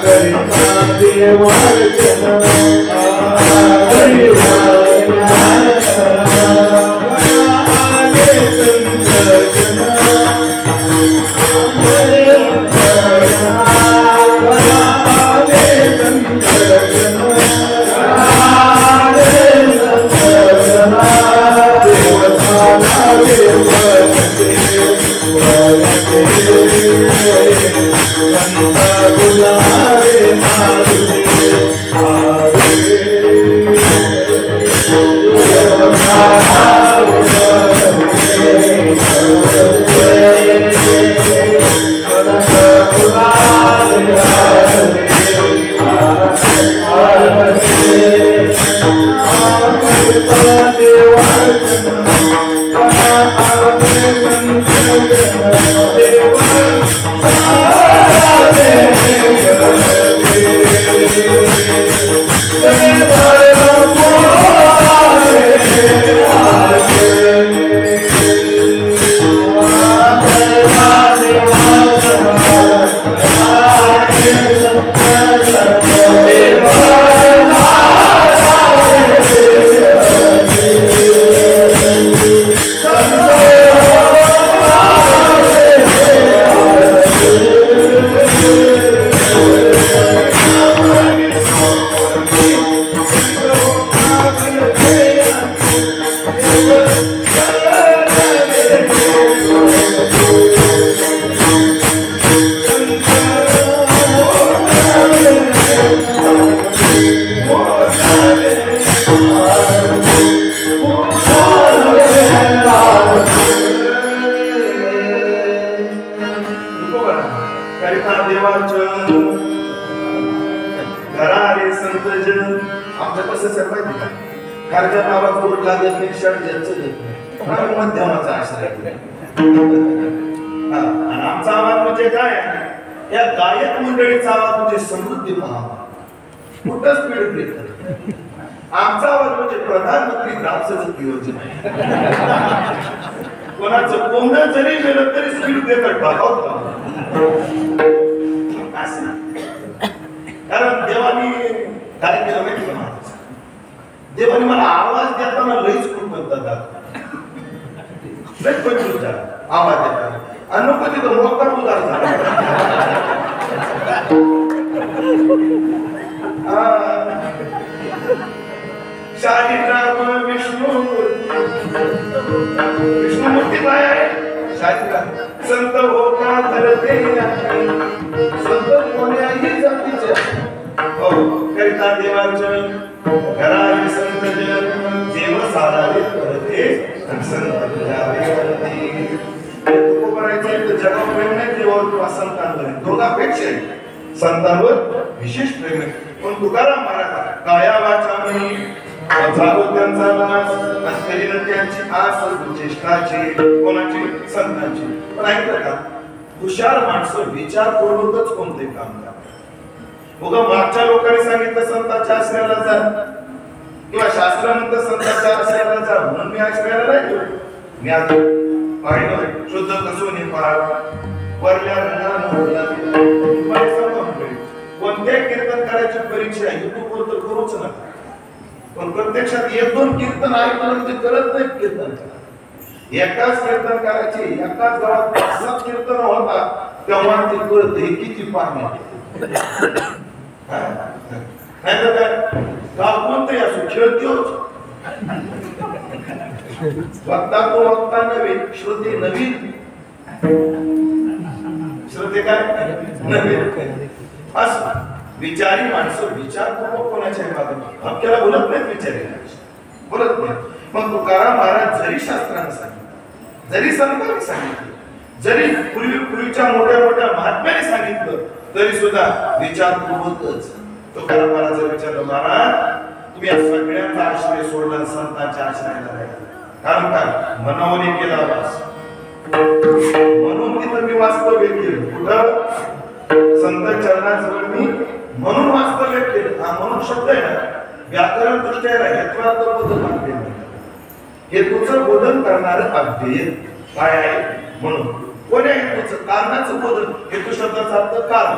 करिता देवार्चन करिता देवाचरण घरा रे संत जन. आमचं कसं सर माहिती का, खारच्या नावात बोट लागत नाही, शर्ट ज्यांचं देत नाही, मध्यमाचा आश्रय. आणि आमचा आवाज म्हणजे काय, या गायक मंडळीचा आवाज म्हणजे समृद्धी पहा, कुठं स्पीड ब्रेकर. आमचा आवाज म्हणजे प्रधानमंत्री ग्राम सडक योजना. कोणाचं कोंबडं जरी गेलं तरी स्पीड ब्रेकर टाकावं. कारण देवानी काय केलं माहिती का, देवानी मला आवाज देताना लईच खूप म्हणतात, आवाज देताना नको तिथं मोकार उदार झाला. शालिग्राम विष्णुमूर्ती काय आहे, शालिग्राम संत होता धरते, संत कोण्याही जातीचे हो. करिता देवाचरण घराले संत जन, जेव साधारे करते संत तुझ्यावे करते. तू करायचं तर जगावर प्रेम नाही, देवावर किंवा संतांवर, दोघांपेक्षा संतांवर विशेष प्रेम आहे. पण तुकाराम महाराज काया वाचा म्हणी झालो त्यांचा नाश, असलेली त्यांची आस चेष्टाची, कोणाची, संतांची. पण ऐकलं का, हुशार माणसं विचार करूनच कोणते काम करतात. बघा मागच्या लोकांनी सांगितलं संतांच्या आश्रयाला जा, किंवा शास्त्रानंतर संतांच्या आश्रयाला जा, म्हणून मी आश्रयाला नाही गेलो. मी आता पाहिलं शुद्ध कसोनी पाहावा वरल्या कोणत्या कीर्तन करायची परीक्षा युट्यूबवर तर करूच नका. पण प्रत्यक्षात एक दोन कीर्तन ऐकलं म्हणजे कळत नाही कीर्तन. एकाच कीर्तन करायची, एकाच गावात 5-7 कीर्तन होता, तेव्हा ते कळत हे किती पाहणे. नाही तर काय गाव कोणतंही असो खेळतोच. वक्ता तो वक्ता नव्हे, श्रुती नवीन, श्रुती काय नवीन. असं विचारी माणसं विचारपूर्वक कोणाच्या मागत आपल्याला बोलत नाहीत, विचारी बोलत नाही. मग तुकाराम महाराज जरी शास्त्राने सांगितलं, जरी संतांनी सांगितलं, जरी पूर्वीच्या मोठ्या मोठ्या महात्म्याने सांगितलं, तरी सुद्धा विचारपूर्वकच. तुकाराम महाराज विचारलं, महाराज तुम्ही सगळ्यांचा आश्रय सोडला, संतांच्या आश्रयाला राहिला. कारण काय, मनावने केला वास, म्हणून तिथं मी वास्तव्य केलं. कुठं, संत चरणाजवळ मी म्हणून वास्तव्य केलं. हा म्हणून शब्द आहे ना, व्याकरण दृष्ट्या हेतुवार्थ बोधन अव्यय. हेतूचं बोधन करणारं अव्यय काय आहे, म्हणून कोण्या हेतूचं, कारणाचं बोधन. हेतू शब्दाचा अर्थ कारण,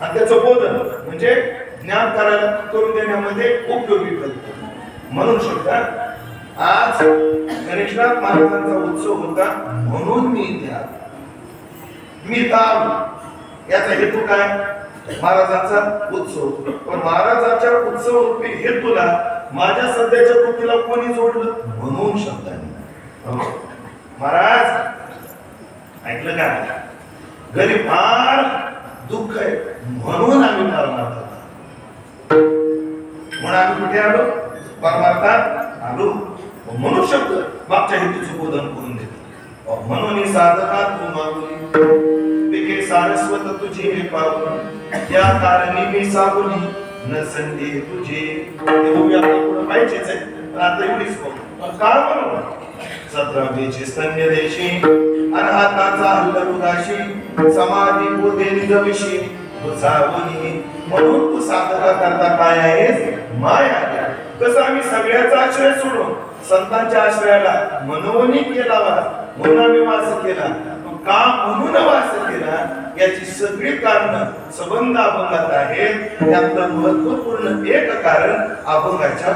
आणि त्याचं बोधन म्हणजे ज्ञान करायला करून देण्यामध्ये उपयोगी ठरतो. म्हणून शब्द आज गणेशनाथ महाराजांचा उत्सव होता, म्हणून मी इथे आलो. मी इथं आलो याचा हेतू काय, महाराजांचा उत्सव. पण महाराजांच्या उत्सव रूपी हेतूला माझ्या सध्याच्या कृतीला कोणी जोडलं, म्हणून शब्दाने. महाराज ऐकलं का, घरी फार दुःख आहे, म्हणून आम्ही परमार्थात, म्हणून आम्ही कुठे आलो, परमार्थात आलो. म्हणून शब्द मागच्या हेतूचं बोधन करून देतो. म्हणून साधका तू मागुनी पिके सारस्वत तुझे हे पावून, या कारणी मी सावली न संधी तुझे. ते आपल्याला पाहिजेच आहे, पण आता एवढीच का म्हणून 17 स्तन्य देशी अनहाताचा हल्लरुदाशी, समाधी बोधे निजविशी सावली. म्हणून तू साधका करता काय आहेस, माया. कसं आम्ही सगळ्याचा आश्रय सोडून संतांच्या आश्रयाला मनोवनी केला, म्हणून आम्ही वास केला. का म्हणून वास केला, याची सगळी कारण संबंध अभंगात आहेत. त्यातलं महत्वपूर्ण एक कारण अभंगाच्या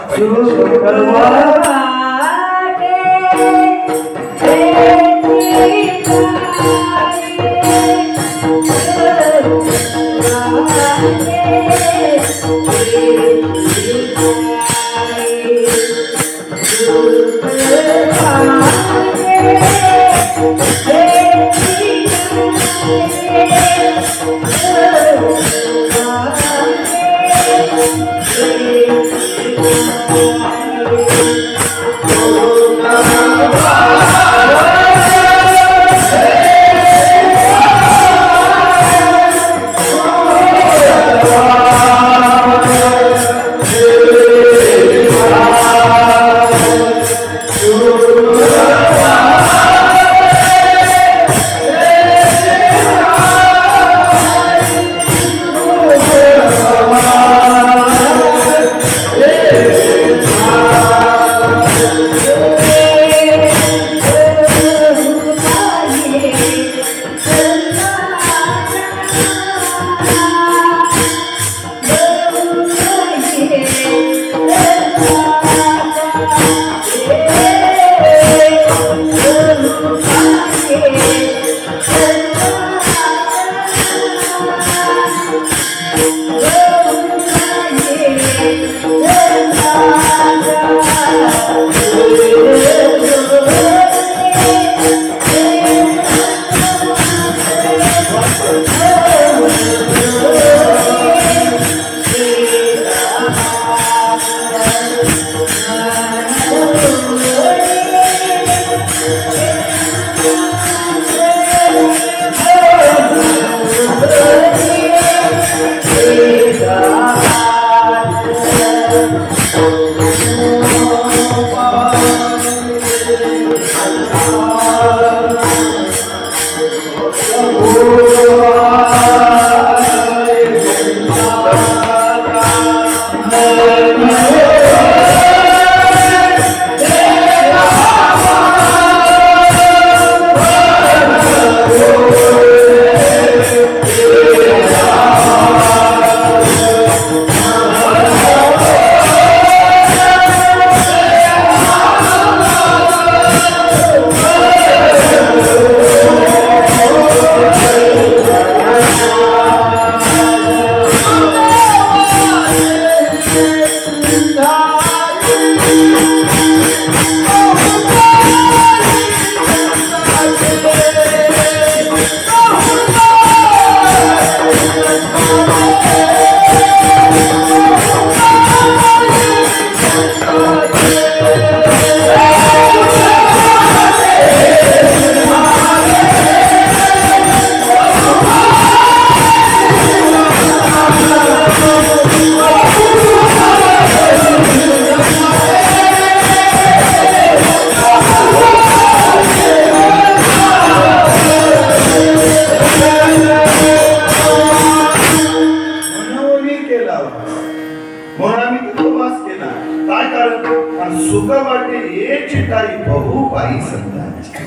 चिटाई बहु पायी संतांची.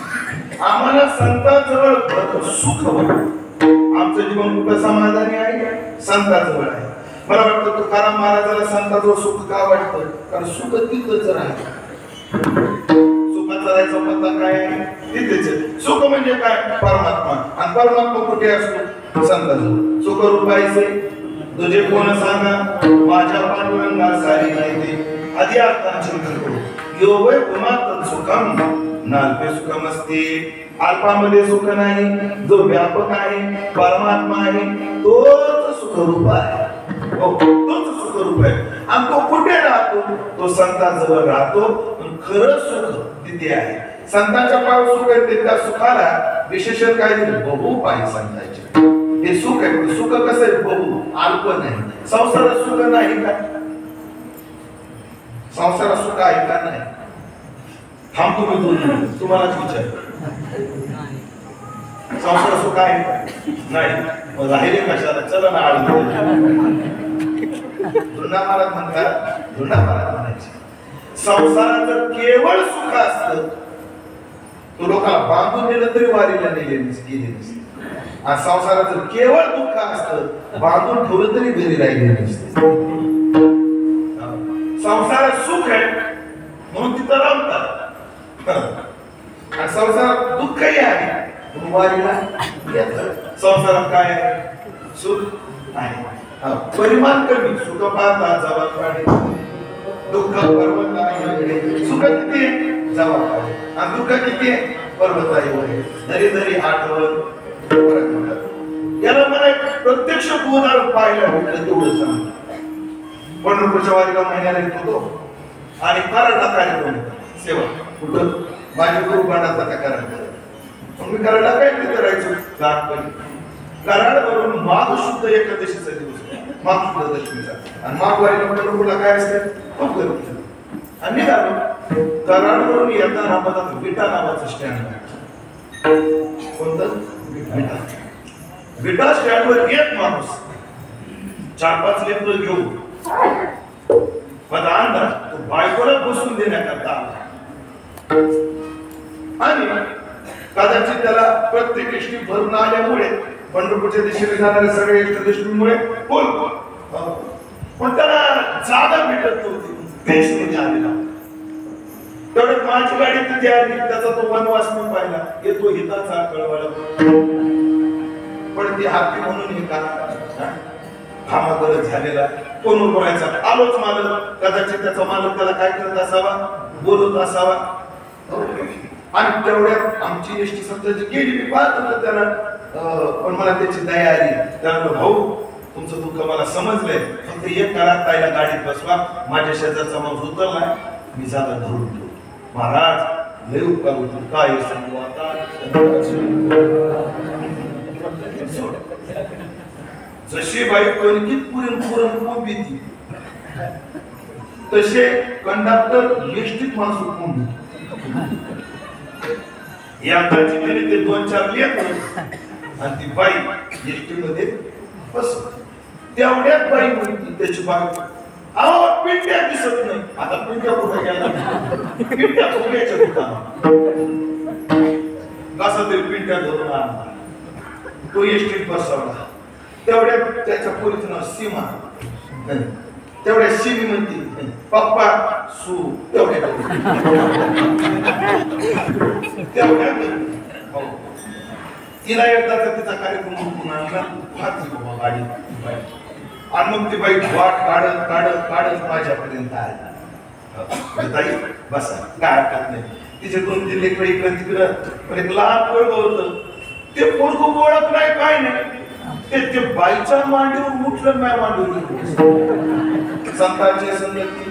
आम्हाला संतांजवळ सुख वाटतं. आमचं जीवन कुठं समाधानी आहे? संतांजवळ आहे. मला वाटतं तुकाराम महाराजाला संतांजवळ सुख का वाटतं? कारण सुख तिथंच राहतं. सुखाचा राहायचा पत्ता काय आहे? तिथेच. सुख म्हणजे काय? परमात्मा. आणि परमात्मा कुठे असतो? संतांजवळ. सुख रूपायचे तुझे कोण सांगा? माझ्या पांडुरंगा सारी माहिती आधी अर्थांचिंतन करू. योगय गुणात सुखम नाल्पे सुखम असते. अल्पामध्ये सुख नाही. जो व्यापक आहे, परमात्मा आहे, तोच सुखरूप आहे. तोच सुखरूप आहे. आणि तो कुठे राहतो? तो संतांजवळ राहतो. खरं सुख तिथे आहे. संतांच्या पाव सुख आहे. त्या सुखाला विशेषण काय दिलं? बहु पायी संतांचे हे सुख आहे. सुख कसं आहे? बहु, अल्प नाही. संसारात सुख नाही का? संसारात सुख आहे का? नाही. थांबतो मी दोन, तुम्हालाच विचार. संसारात सुख आहे का? नाही. मग राहिले कशाला? चला ना आडून. धुंडा महाराज म्हणतात, धुंडा महाराज म्हणायचे संसाराचं केवळ सुख असतं तो लोकांना बांधून नेलं तरी वारीला गेले नसते. आणि संसाराचं केवळ दुःख असतं, बांधून ठेवलं तरी घरी राहिले नसते. संसारात सुख आहे म्हणून तिथं रमतात. आणि संसारात दुःखही आहे म्हणून वारीला येतात. संसारात काय आहे? सुख आहे. परिमाण कमी. सुख पाहता जबाबदारी, दुःख पर्वत आहे. सुख किती आहे? जबाबदारी. आणि दुःख किती आहे? पर्वत आहे. धरी धरी आठवण. याला मला प्रत्यक्ष उदाहरण पाहायला भेटलं तेवढं सांग. पंढरपूरच्या वारीला महिन्याला येत होतो आणि कराडला कार्यक्रम सेवा. कुठं? माझे गुरु बाणाचा त्या कराड. मी कराडला काय करायचो? लहानपणी कराडवरून माघ शुद्ध एकादशीचा दिवस, माघ शुद्ध दशमीचा. आणि माघ वारीला पंढरपूरला काय असते? खूप गर्दी. आणि निघालो. कराडवरून येताना मला विटा नावाचं स्टँड आहे. कोणतं? विटा. विटा स्टँडवर एक माणूस 4-5 लेकरं घेऊन माझा अंदाज तो बायकोला बसून देण्याकरता आला. आणि कदाचित त्याला प्रत्येक एसटी भरून आल्यामुळे पंढरपूरच्या दिशेने जाणाऱ्या सगळ्या एसटी बोल पण त्याला जागा भेटत नव्हती. देशमध्ये आलेला तेवढ्यात माझी गाडी तिथे आली. त्याचा तो वनवास न पाहिला. येतो हिताचा कळवळ पण ती हाती म्हणून हे का कामा गरज झालेला कोण बोलायचा? आलोच मालक. कदाचित त्याचा मालक त्याला काय करत असावा? बोलत असावा. आणि तेवढ्यात आमची एसटी सत्ताची गेली. मी पाहत होतो त्याला, पण मला त्याची दया आली. त्याला भाऊ तुमचं दुःख मला समजलंय, फक्त एक करा, ताईला गाडीत बसवा. माझ्या शेजारचा माणूस उतरला, मी जागा धरून ठेवतो. महाराज लय उपकार होतो. काय सांगू आता? जशी बाई कणकीत पुरण कोंबी ती तसे कंडक्टर एसटीत माणूस कोंबी. या त्याने ते 2-4 लेकरं आणि ती बाई एसटी मध्ये बस. तेवढ्यात बाई म्हणते त्याची बाई, अहो पिंट्या दिसत नाही. आता पिंट्या कुठे गेला? पिंट्या कोंबड्याच्या दुकानात कसा तरी पिंट्या धरून आणला. तो एसटीत बसवला. तेवढ्यात त्याच्या पोरीचं नाव सीमा. तेवढ्या सीमी म्हणते पप्पा सू. तेवढ्यात तिला एकदा तिचा कार्यक्रम उठून आणला. हाती बाबा गाडी. आणि मग ती बाई वाट काढत काढत काढत माझ्यापर्यंत आली. बसा काय हरकत नाही. तिचे 2-3 लेकरं इकडं तिकडं. पण एक लहान पोरगं होतं. ते पोरगं ओळख नाही काय नाही. ते बाईच्या मांडीवर उठलं, माझ्या मांडीवर. संतांची संगती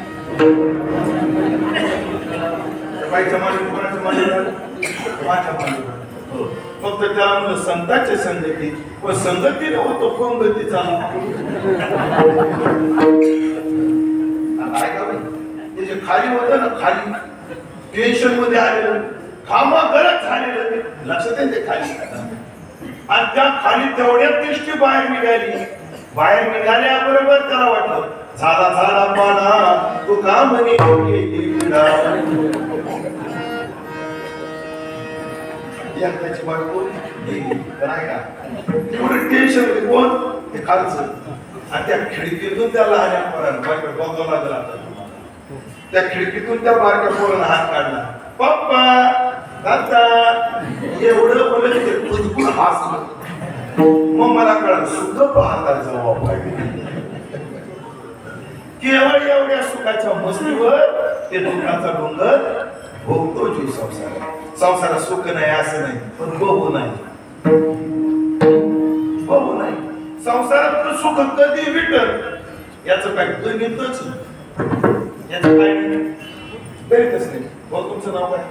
बाईच्या मांडीवर, कोणाच्या मांडीवर? माझ्या मांडीवर. फक्त त्याला म्हणलं संतांची संगती. पण संगती होतो पंगती चालू. त्याचे खाली होतं ना, खाली टेन्शन मध्ये आलेलं, खामा गरज झालेलं. लक्षात आहे ते खाली. आणि त्या खाली तेवढ्यात दृष्टी बाहेर निघाली. बाहेर निघाल्याबरोबर त्याला वाटलं झाला झाला पाडा तू का म्हणे एकट्याची बायको नाही का एवढं टेन्शन होते कोण ते खालचं आणि त्या खिडकीतून त्या लहान पोरानं बघावं लागला त्या खिडकीतून त्या बारक्या पोरानं हात काढला पप्पा दादा एवढं बोललं ते खुदकून हसलं मग मला कळलं सुख पाहता जबाब केवळ एवढ्या सुखाच्या मस्तीवर ते दुःखाचा डोंगर भोगतो जीव संसारात सुख नाही असं नाही पण बघू नाही संसारात सुख कधी भेटत याचं काय गणितच याचं काय गणितच नाही बघ तुमचं नाव काय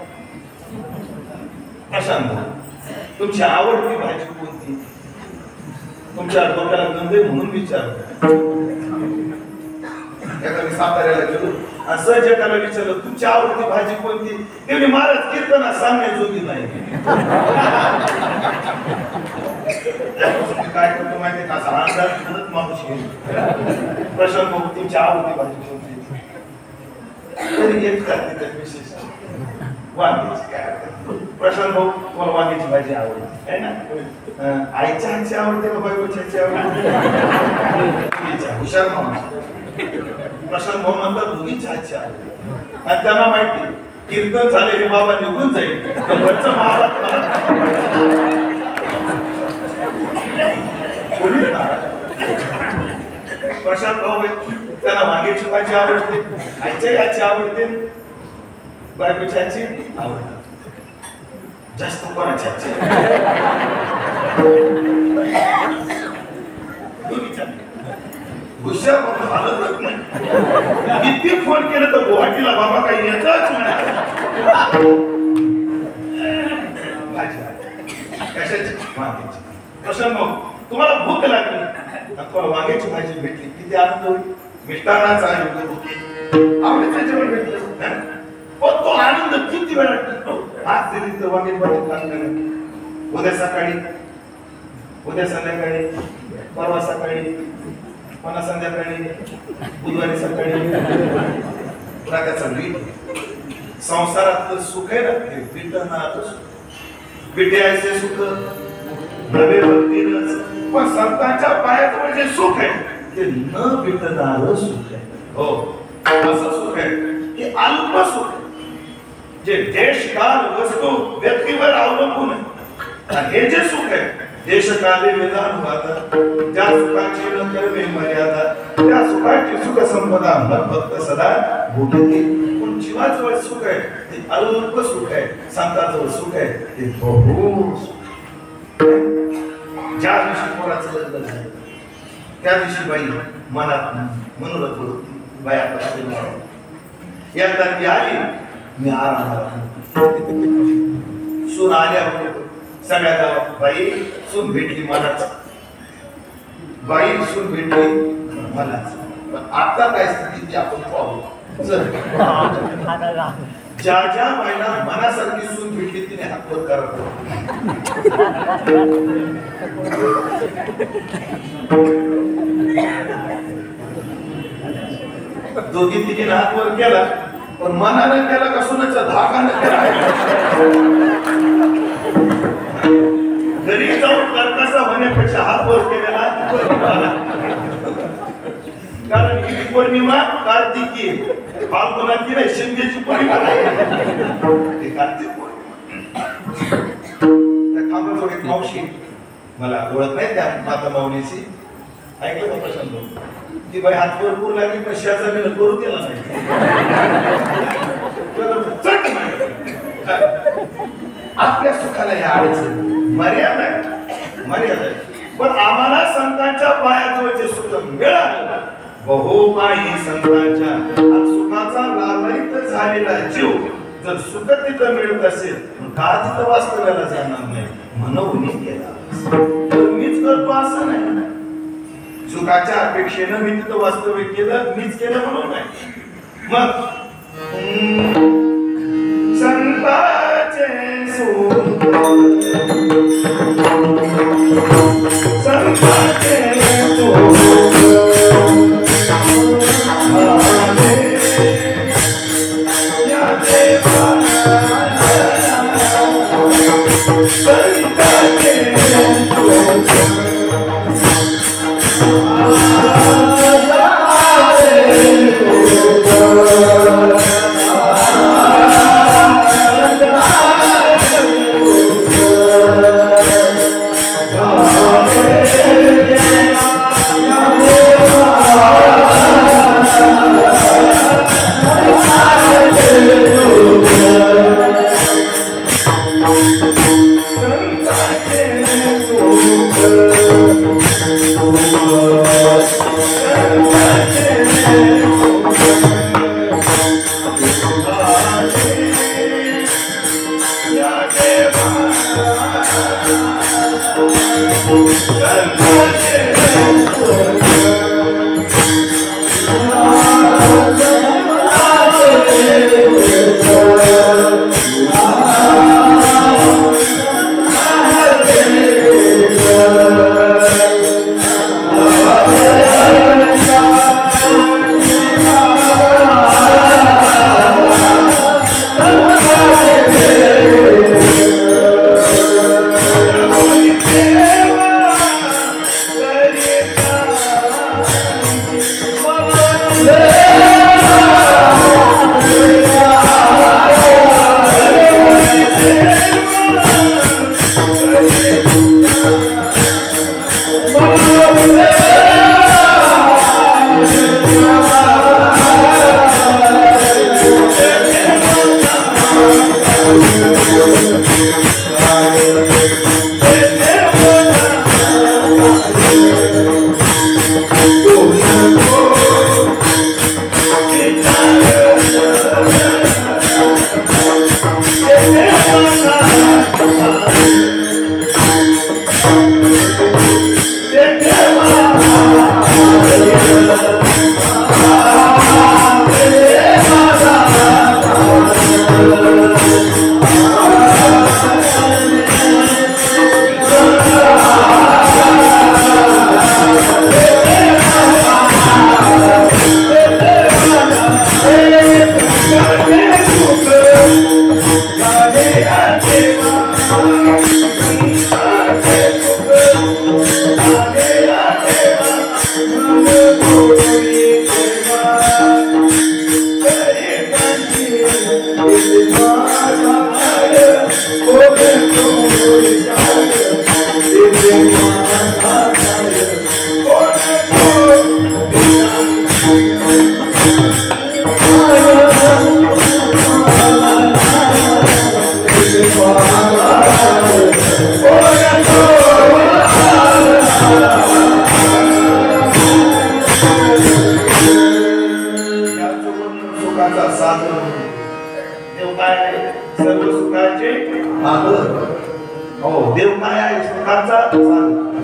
प्रशांत तुमची आवडती भाजी कोणती तुमच्या डोक्याला गंधे म्हणून विचार एखादी साताऱ्याला गेलो आणि सहज एकाला विचारलं तुमची आवडती भाजी कोणती ते महाराज कीर्तना सांगण्याजोगी नाही काय करतो माहिती का असा अंदाज म्हणत माणूस प्रशांत भाऊ तुमची आवडती भाजी कोणती तरी एक करते तर विशेष वांग्याची काय प्रशांत भाऊ तुम्हाला वांग्याची भाजी आवडते आहे ना आईच्या हातची आवडते का बायकोच्या हातची आवडते हुशार माणूस प्रशांत भाऊ म्हणतात दोघीच्या हातची आवडते आणि त्यांना माहिती कीर्तन झाले हे बाबा निघून जाईल घरचं प्रशांत भाऊ त्यांना वांग्याची भाजी आवडते आईच्या हातची आवडते बायकोच्या हातची आवडते जास्त कोणाच्या हातची हुशार म्हणून हालत नाही किती फोन केलं तर गुवाहाटीला बाबा काही येतच कशाची वांग्याची प्रशांत भाऊ तुम्हाला भूक लागली तुम्हाला वांग्याची भाजी भेटली किती आनंद होईल मिष्टान्नाचा आवडीचं जेवण भेटलं पण तो आनंद किती वेळा टिकतो आज दिली तर वांग्याची भाजी खात उद्या सकाळी उद्या संध्याकाळी परवा सकाळी पुन्हा संध्याकाळी बुधवारी सकाळी त्याचा संसारातलं सुख आहे ना ते विटणारं सुख विटायचे सुख नवे भक्तीनच पण संतांच्या पायात म्हणजे सुख आहे ते न विटणारं सुख आहे हो असं सुख आहे हे अल्प सुख जे देश काल वस्तू व्यक्तीवर अवलंबून आहे आणि हे जे सुख आहे देशकाले वेदानुवाद ज्या सुखाची न कर्मे मर्यादा त्या सुखाची सुख संपदा मन भक्त सदा भोगते पण जीवाजवळ सुख आहे ते अल्प सुख आहे संतांजवळ सुख आहे ते बहु सुख ज्या दिवशी पोराचं लग्न झालं त्या दिवशी बाई मनात मनोरथ होती बाया पाहिजे एकदा ती आली मी आराम सून आल्या सगळ्या गावात बाई सून भेटली मलाच बाई सून भेटली मलाच पण आता काय स्थिती आपण पाहू ज्या ज्या बाईला मनासारखी सून भेटली तिने हात वर करत दोघी तिने हात वर केला पण मनाने केला का सुनाच्या धाकाने केला घरी जाऊन कर्कसा होण्यापेक्षा हात वर केलेला कारण ही पौर्णिमा कार्तिकी फाल्गुनाची नाही शिंदेची पौर्णिमा नाही कार्तिक पौर्णिमा त्या खांबाजवळ एक मावशी मला ओळख नाही त्या माता माऊलीची ऐकलं का प्रशांत ती बाई हात वर करू लागली पण शेजारीला करू दिला नाही आपल्या सुखाला ह्या अडचण मर्यादा आहे पण आम्हाला संतांच्या पायाजवळचे सुख मिळालं बहु काही संतांच्या सुखाचा लाभायित झालेला जीव जर सुख तिथं मिळत असेल का तिथं वास्तव्याला जाणार नाही म्हणून केला मीच करतो असं नाही सुखाच्या अपेक्षेनं मी तिथं वास्तव्य केलं मीच केलं म्हणून नाही मग संताचे संताचे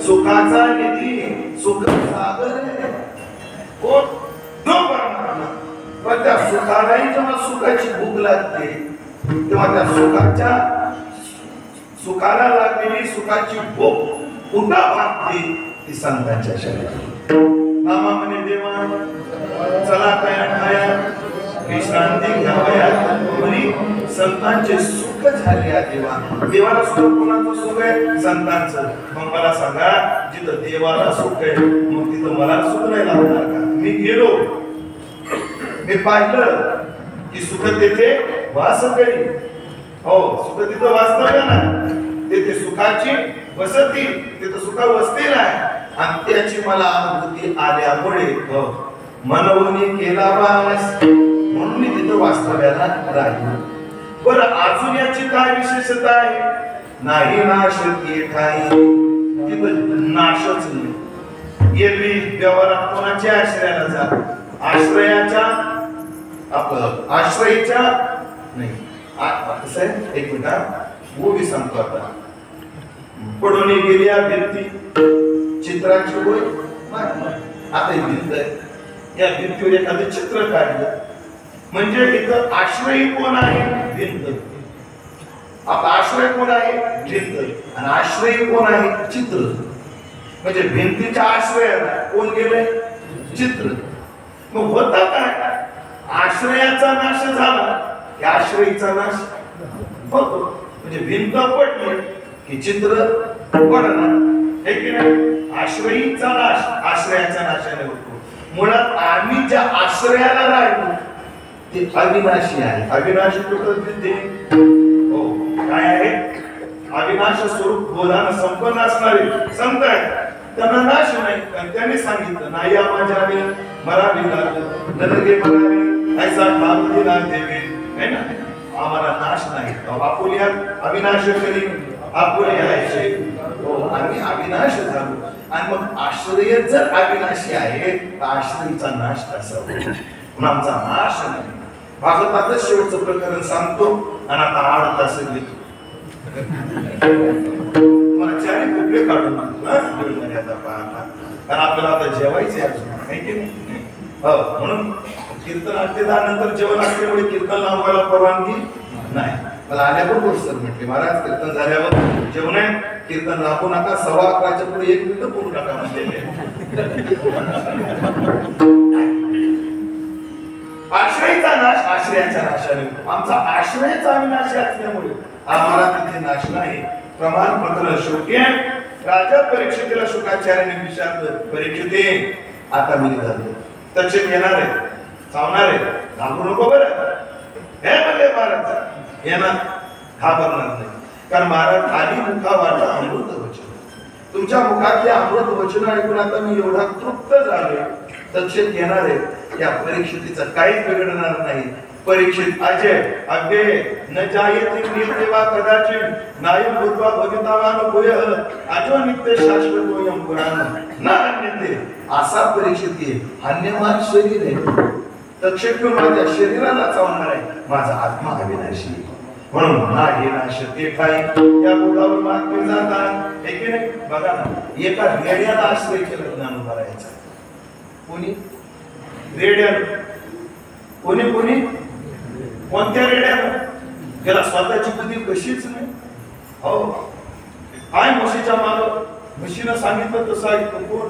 सुखाचा निधी सुख सागर कोण जो परमात्मा. पण त्या सुखालाही जेव्हा सुखाची भूक लागते तेव्हा त्या सुखाला लागलेली सुखाची भूक कुठं भागते ती संतांच्या शरीरात. नामा म्हणे देवा चला खाया विश्रांती घ्यावया म्हणे संतांचे सुख झाले आहे देवा. देवाला सुख कोणाचं सुख आहे? संतांचं. मग मला सांगा जिथं देवाला सुख आहे मग तिथं मला सुख नाही लागणार का? मी गेलो मी पाहिलं की सुख तेथे वास करी. हो सुख तिथं वास्तव्य नाही, तेथे सुखाची वसती, तिथं सुख वसती नाही. आणि त्याची मला अनुभूती आल्यामुळे मनवणी केला वास म्हणून मी तिथं वास्तव्याला राहिलो. बरं अजून याची काय विशेषता आहे? नाही नाश ठाई, तिथं नाशच नाही. एरवी व्यवहारात कोणाच्या आश्रयाला जा? आश्रयाच्या आपलं आश्रयाच्या नाही. कसं आहे एक मिनिट गोबी सांगतो आता. पडून गेल्या भिंती चित्राची होय आता भिंत आहे, या भिंतीवर एखादं चित्र काढलं म्हणजे इथं आश्रय कोण आहे? भिंत. आपला आश्रय कोण आहे? भिंत. आणि आश्रय कोण आहे? चित्र. म्हणजे भिंतीच्या आश्रयाला कोण गेले? चित्र. मग होता काय? आश्रयाचा नाश झाला की आश्रयीचा नाश होतो. म्हणजे भिंत पडली की चित्र पडणार. हे की नाही? आश्रयीचा नाश आश्रयाच्या नाशाने होतो. मुळात आम्ही ज्या आश्रयाला राहिलो ते अविनाशी आहे. अविनाशी कुठं ते हो काय आहे? अविनाश स्वरूप बोधान संपन्न असणारे संत आहेत. त्यांना नाश नाही. त्यांनी सांगितलं नाही माझ्याने मरावी लागलं नरगे मरावी ऐसा ठाम दिला देवे है ना. आम्हाला नाश नाही. आपुल्या अविनाश करी आपुल्या आहे. हो आम्ही अविनाश झालो. आणि मग आश्रय जर अविनाशी आहे तर आश्रयीचा नाश कसा होईल? म्हणून आमचा नाश नाही. भागवतातच शेवटचं प्रकरण सांगतो आणि आता 8 तास घेतो. मला चारी कुठले काढून कारण आपल्याला आता जेवायचे अजून आहे की नाही. म्हणून कीर्तन 8 नंतर जेवण असल्यामुळे कीर्तन लांबवायला परवानगी नाही. मला आल्याबरोबर सर म्हटले महाराज कीर्तन झाल्यावर जेवण आहे कीर्तन लांबू नका 11:15 पुढे 1 मिनिट बोलू नका म्हणलेले. आश्रयाचा नाश आश्रयाच्या नाशाने. आमचा आश्रयाचा अविनाशी असल्यामुळे आम्हाला तिथे नाश नाही. प्रमाणपत्र शोक्य राजा परीक्षितीला शुकाचार्याने विचारलं परीक्षिते आता मी झालो तक्षक येणार आहे चावणार आहे घाबरू नको बरं हे म्हणले महाराज येणार घाबरणार नाही. कारण महाराज आधी मुखा वाटा अमृत वचन तुमच्या मुखातले अमृत वचन ऐकून आता मी एवढा तृप्त झालोय. तक्षक येणार आहे या परीक्षितीचं काहीच बिघडणार नाही. परीक्षित अजय अव्यय न जायते निर्देवा कदाचित नायम भूत्वा भवितावान भूयः अजो नित्य शाश्वतोयम पुराण न अन्यते. असा परीक्षित आहे. अन्यमान शरीर आहे. तक्षक माझ्या शरीराला चावणार आहे. माझा आत्मा अविनाशी म्हणून नाही नाश ते काही या बोधावर महात्मे जातात. एक नाही बघा ना एका रेड्याला आश्रय केलं ज्ञानोबा राहायचा. कोणी रेड्याला कोणी कोणी कोणत्या रेड्याला त्याला स्वतःची बुद्धी कशीच नाही. हो काय म्हशीच्या मागं म्हशीनं सांगितलं तसं ऐकतो कोण?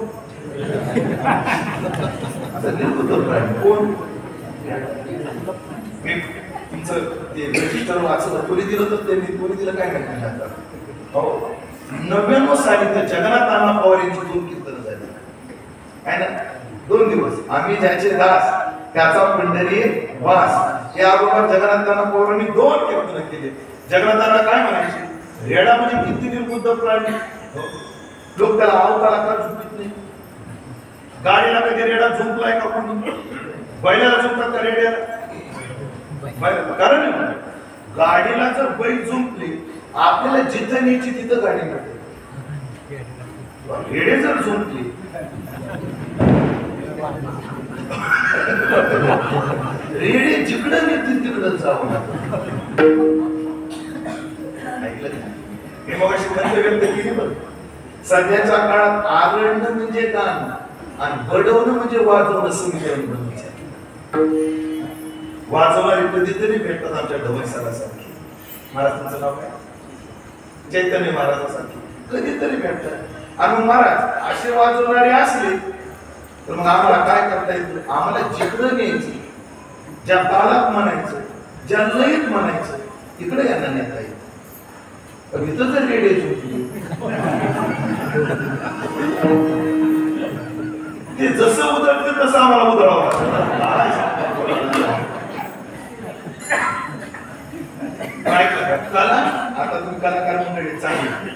कोण? तुमचं ते रजिस्टर वाचलं कोणी दिलं तर त्यांनी कोणी दिलं काय नाही. हो 99 साली तर जगन्नाथ अण्णा पवार यांची 2 कीर्तन झाली आहे ना. 2 दिवस आम्ही ज्याचे दास त्याचा पंढरी वास या अगोदर जगन्नाथांना पौराणिक 2 कीर्तन केले. जगन्नाथांना काय म्हणायचे? रेडा म्हणजे किती निर्बुद्ध प्राणी. लोक त्याला अवताला का झुकत नाही. गाडीला कधी रेडा झुंपलाय का कोणी? बैलाला झुंपतात का रेड्याला? कारण गाडीला जर बैल झुंपले आपल्याला जिथं न्यायची तिथं गाडी मिळते. रेडे जर झुंपले रेडे जिकडं नेतील तिकडं जावं. हे मग अशी व्यक्त केली बघ. सध्याच्या काळात आरडणं म्हणजे गाणं आणि बडवणं म्हणजे वाजवणं समीकरण बनवायचं. वाजवणारे कधीतरी भेटतात आमच्या ढवळे सरासारखी. महाराजांचं नाव काय? चैतन्य महाराजांसारखी कधीतरी भेटतात. आणि महाराज असे वाजवणारे असले तर मग आम्हाला काय करता येतं? आम्हाला जिकडं न्यायचं ज्या तालात म्हणायचं ज्या लयीत म्हणायचं तिकडे यांना नेता येतं. पण इथं जर रेडे झुकली ते जसं उधळते तसं आम्हाला उधळावं कला. आता तुम्ही कलाकार मंडळी चांगली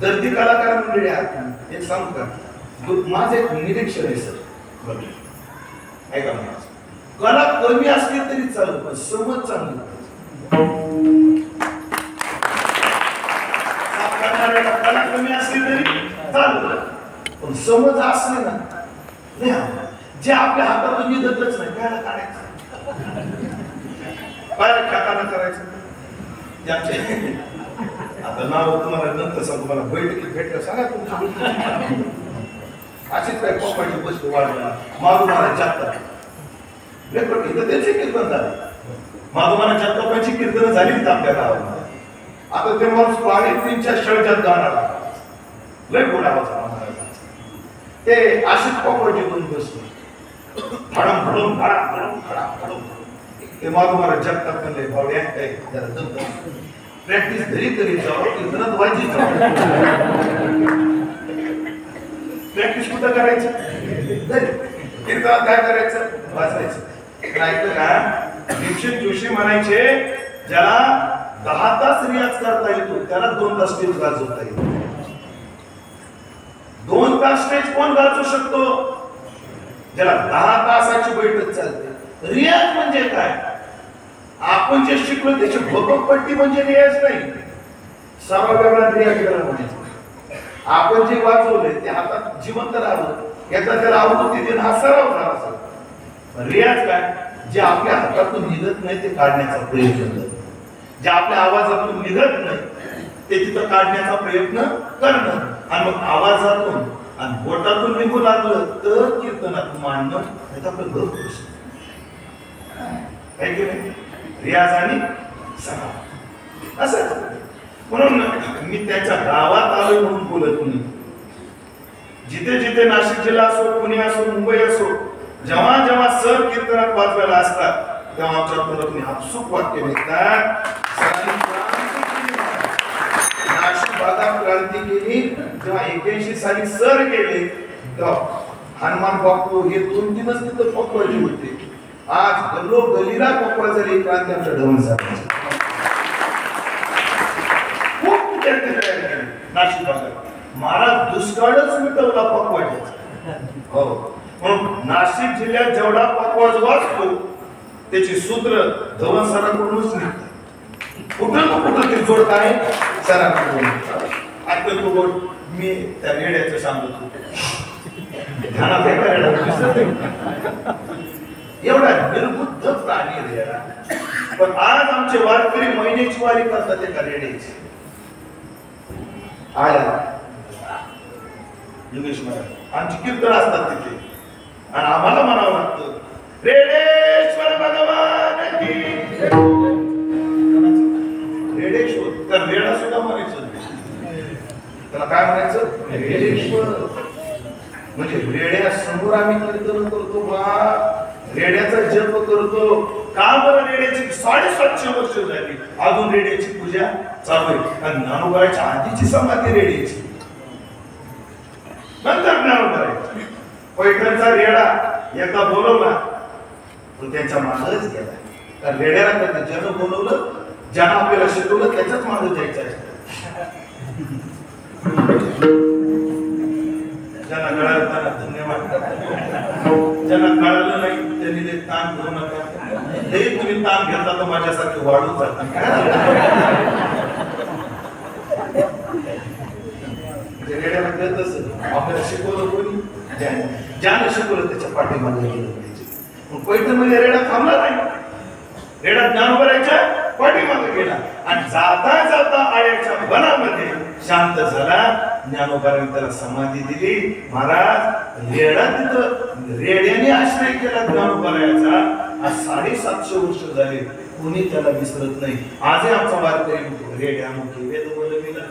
दर्दी कलाकार मंडळी आहात. एक सांगू का माझं एक निरीक्षण आहे सर. ऐका कला कमी असली तरी चालू पण समज चांगली कला कमी असली तरी चालू पण समज असली ना जे आपल्या हातातून निघतच नाही त्याला काढायचं काय खाताना करायचं. त्याचे आता नाव तुम्हाला नंतर सांगू. मला बैठकीत भेटलं सांगा तुमची अशीच काय पप्पाची गोष्ट वाढला माधुमाला जातात इथं त्याचे कीर्तन झाले. माधुमाला जातकांची कीर्तन झाली आपल्या गावामध्ये. आता ते माणूस 3.5च्या शळजात गाणार लय गोड आवाज ते अशीच पप्पाची 2 बसतो फडम फडम फडा फडम फडा फडम. ते माधुमाला जगतात म्हणले भावड्या जरा जमत प्रॅक्टिस घरी करीत जावं, कीर्तनात वाजीत जावं. प्रॅक्टिस कुठं करायचं? घरी. कीर्तनात काय करायचं? वाचायचं. ऐकलं का? दीक्षित जोशी म्हणायचे, ज्याला 10 तास रियाज करता येतो त्याला 2 तास स्टेज गाजवता येतो. 2 तास स्टेज कोण गाजवू शकतो? ज्याला 10 तासाची बैठक चालते. रियाज म्हणजे काय? आपण जे शिकलो त्याची भोगपट्टी म्हणजे रियाज नाही. सर्व वेगळा रियाज केला म्हणायचं. आपण जे वाचवले ते हातात जिवंत राहावं, याचा त्याला आवृत्ती देणं हा सराव झाला असेल. रियाज काय? जे आपल्या हातातून निघत नाही ते काढण्याचा प्रयत्न करणं. जे आपल्या आवाजातून निघत नाही ते तिथं काढण्याचा प्रयत्न करणं. आणि मग आवाजातून आणि बोटातून निघू लागलं तर कीर्तनात मांडणं याचा आपलं घर करू शकतो. रियाज आणि सराव असं. म्हणून मी त्याच्या गावात आलो म्हणून बोलत नाही. जिथे जिथे नाशिक जिल्हा असो, पुणे असो, मुंबई असो, जेव्हा जेव्हा सर कीर्तनात वाजवायला असतात तेव्हा आमच्या तोंडातून आपसूक वाक्य निघतात. नाशिक भागात क्रांती केली जेव्हा 81 साली सर गेले तेव्हा हनुमान बापू हे 2-3च तिथं पकवायचे होते. आज गल्लीला पकवा झाली क्रांती आमच्या ढवण साहेबांची. खूप विद्यार्थी तयार केले नाशिक भागात. महाराज दुष्काळच मिटवला पकवायचा. हो, म्हणून नाशिक जिल्ह्यात जेवढा पकवाज वाचतो त्याची सूत्र धवन सरांकडूनच निघतात. कुठं कुठं ते जोडत आहे सरांकडून. आजकाल तो गोड मी त्या रेड्याचं सांगत होतो. ध्यानात आहे का रेडा? एवढा निर्बुद्ध प्राणी रेडा. पण आज आमचे वारकरी महिन्याची वारी करतात एका रेड्याची. आया योगेश महाराज आमची कीर्तन असतात तिथे आणि आम्हाला म्हणावं लागतं रेडेश्वर भगवान की. रेडेश्वर तर रेडा सुद्धा म्हणायचं. त्याला काय म्हणायचं? रेडेश्वर. म्हणजे रेड्या समोर आम्ही कीर्तन करतो बा, रेड्याचा जप करतो. का बरं? रेड्याची 750 वर्ष झाली अजून रेड्याची पूजा चालू आहे. आणि ज्ञानोबाच्या आधीची समाधी रेड्याची, नंतर ज्ञानोबाची. पैठणचा रेडा एकदा बोलवला तो त्यांच्या मागच गेला. कारण रेड्याला कधी ज्यानं बोलवलं, ज्यानं आपल्याला शिकवलं त्याच्याच मागे जायचं असतं. ज्यांना कळालं त्यांना धन्यवाद. ज्यांना कळालं नाही त्यांनी ते ताण घेऊ नका. हे तुम्ही ताण घेता तर माझ्यासारखे वाढून जातात. रेड्याला कळतच आपल्याला शिकवलं कोणी? ज्यानं शिकवलं त्याच्या पाठीमागे गेलं पाहिजे. पैठण मध्ये रेडा थांबला नाही. रेडा ज्ञानोबाच्या पाठीमागे गेला आणि जाता जाता आळ्याच्या वनामध्ये शांत झाला. ज्ञानोबाने त्याला समाधी दिली. महाराज रेडा तिथं रेड्याने आश्रय केला ज्ञानोबाचा. आज 750 वर्ष झाले कोणी त्याला विसरत नाही. आजही आमचा वारकरी रेड्यामुखी वेद बोलविला.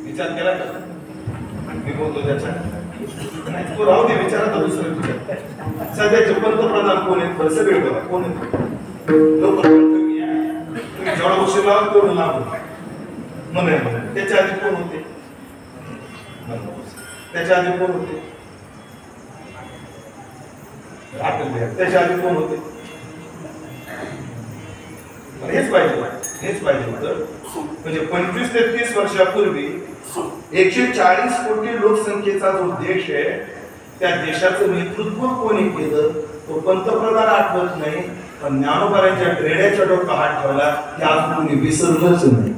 विचार केला का? मी बोलतो त्याचा नाही तो राहू दे. विचारात दुसरं विचार. सध्याचे पंतप्रधान कोण आहेत? सगळे बघा कोण आहेत? लोक तुम्ही जेवढा उशीर लावत तेवढं लांब. त्याच्या आधी कोण होते? त्याच्या आधी कोण होते? त्याच्या आधी कोण होते? हेच पाहिजे होतं. म्हणजे 25 ते 30 वर्षापूर्वी 140 कोटी लोकसंख्येचा जो देश आहे त्या देशाचं नेतृत्व कोणी केलं तो पंतप्रधान आठवत नाही. पण ज्ञानोबाच्या रेड्याच्या डोक्यात हात ठेवला की आज कोणी विसरलंच नाही.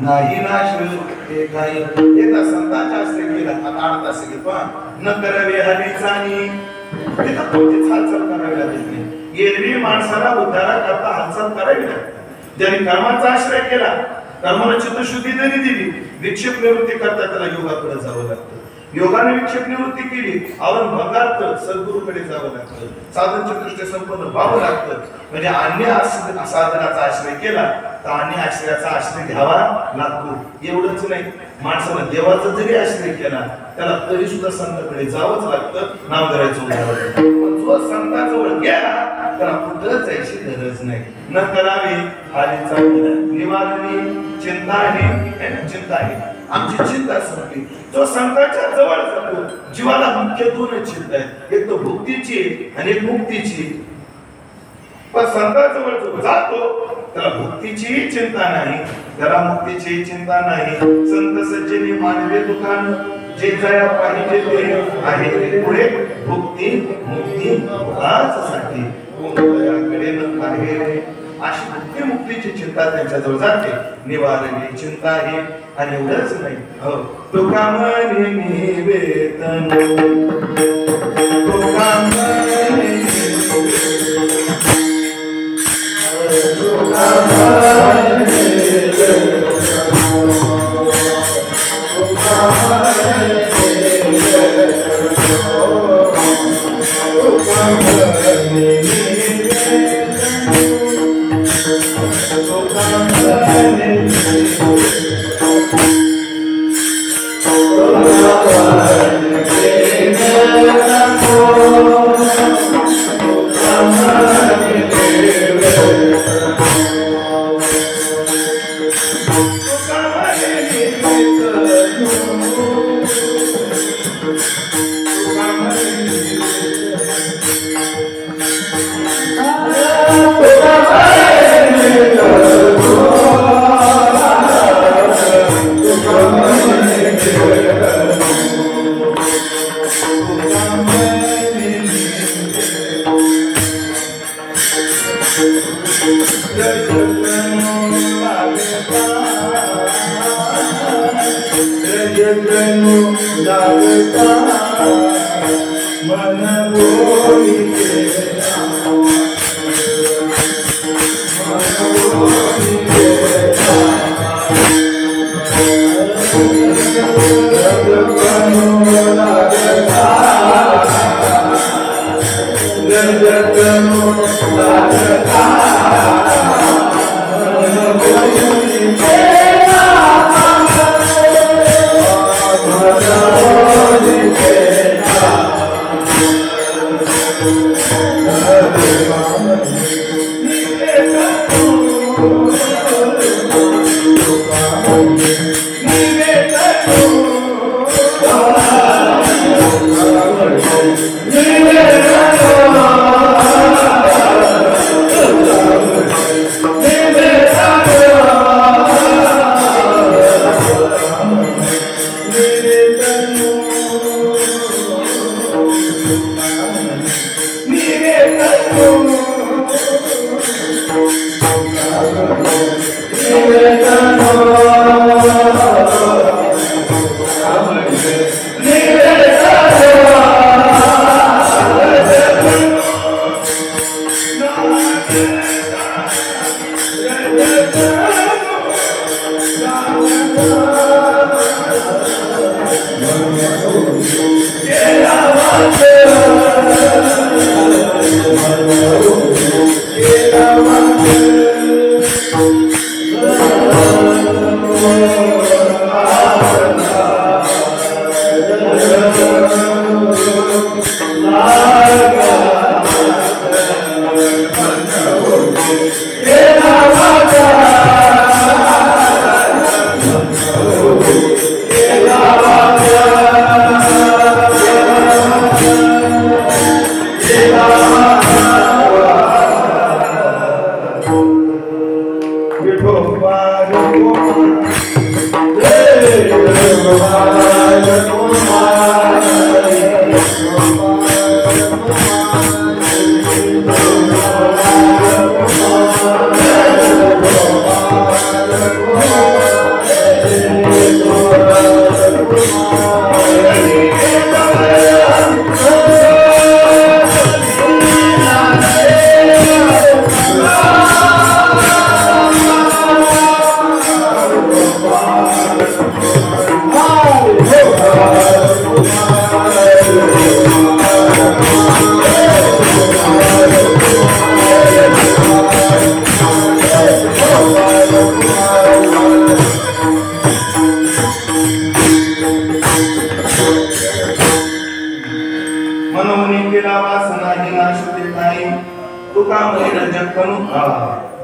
नाही नाश काही एकदा संतांच्या आश्रय केला. आता 8 तास न करावे हरीचानी तिथं कोणतीच हालचाल करावी लागत नाही. एरवी माणसाला उद्धारा करता हालचाल करावी लागते. ज्यांनी कर्माचा आश्रय केला, कर्माला चित्तशुद्धी जरी दिली, विक्षेप निवृत्ती करता त्याला योगाकडे जावं लागतं. योगाने विक्षेप निवृत्ती केली, औरंगाबाद सद्गुरूकडे जावं लागतं, साधन चतुष्टय संपन्न व्हावं लागतं. म्हणजे अन्य साधनाचा आश्रय केला तर अन्य आश्रयाचा आश्रय घ्यावा लागतो. एवढंच नाही, माणसाला देवाचा जरी आश्रय केला त्याला तरी सुद्धा संतांकडे जावंच लागतं, नाव करायचं उदाहरण. पण जो संतांजवळ गेला त्याला कुठं जायची गरज नाही. न करावे हालीचा निवारणी चिंता आहे, चिंता आहे आमची चिंता संपली. जो संतांच्या जवळ जातो, जीवाला मुख्य दोनच चिंता आहेत, एक तो भुक्तीची आणि एक मुक्तीची. पण संतांजवळ जो जातो त्याला भुक्तीची चिंता नाही, त्याला मुक्तीची चिंता नाही. संत सज्जनी मानवे दुकान जे जया पाहिजे ते आहे, पुढे भुक्ती मुक्ती साठी कोणत्याकडे न आहे. अशी भुक्ती मुक्तीची चिंता त्यांच्याजवळ जाते, निवारणी चिंता आहे. आणि एवढंच नाही, तुका म्हणे निवेदन, तुका म्हणे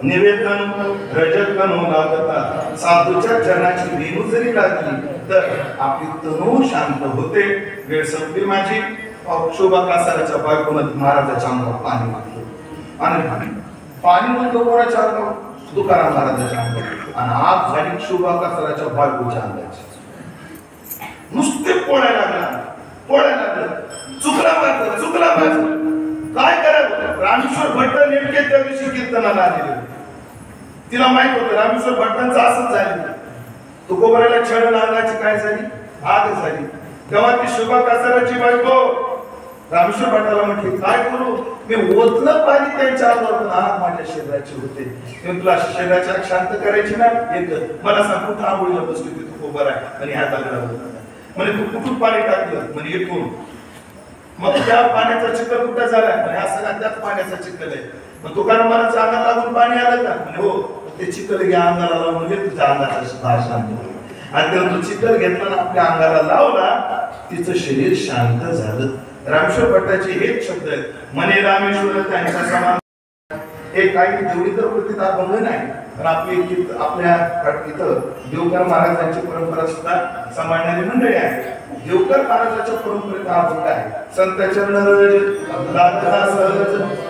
निवेदन रजतन लागता साधूच्या चरणाची रेणू जरी लागली तर आपली तनू शांत होते. वेळ संपली माझी. शोभा कासाराच्या बायकोनं महाराजाच्या अंगावर पाणी मारलं आणि पाणी म्हणतो कोणाच्या अंगावर? तुकाराम महाराजाच्या अंगावर. आणि आग झाली शोभा कासाराच्या बायकोच्या अंगाची. नुसते पोळायला लागला चुकला माझं काय करावं? रामेश्वर भट्ट नेमके त्या दिवशी कीर्तनाला आलेले. तिला माहित होतं रामेश्वर भट्टांचं असंच झालं. तुकोबराला छळ लागण्याची काय झाली? आग झाली. तेव्हा ती शोभा कासाराची बायको रामेश्वर भट्टाला म्हटली काय करू? मी ओतलं पाणी त्यांच्या अंगावर आग माझ्या शरीराची होते. मी तुला शरीराची आग शांत करायची ना एक मला सांग कुठं आंघोळीला बसली होती तुकोबर आहे आणि ह्या दगडा होता म्हणे तू कुठून पाणी टाकलं? म्हणे इथून. मग त्या पाण्याचा चिखल कुठं झालाय? म्हणे हा सगळा त्याच पाण्याचा चिखल आहे. मग तुकाराम महाराजच्या अंगात लागून पाणी आलं का? म्हणे हो. ते चिखल घ्या अंगाला लावून म्हणजे तुझ्या अंगाचा शांत होईल. आणि तेव्हा तो चिखल घेतला आपल्या अंगाला लावला तिचं शरीर शांत झालं. रामेश्वर भट्टाचे हेच शब्द आहेत. म्हणे रामेश्वर त्यांच्या समान एक काही जेवढी तर कृतीत अभंग नाही पण आपल्या इथं देवकर महाराजांची परंपरा सुद्धा सांभाळणारी मंडळी आहे. देवकर महाराजाच्या परंपरेत अभंग आहे. संत चरण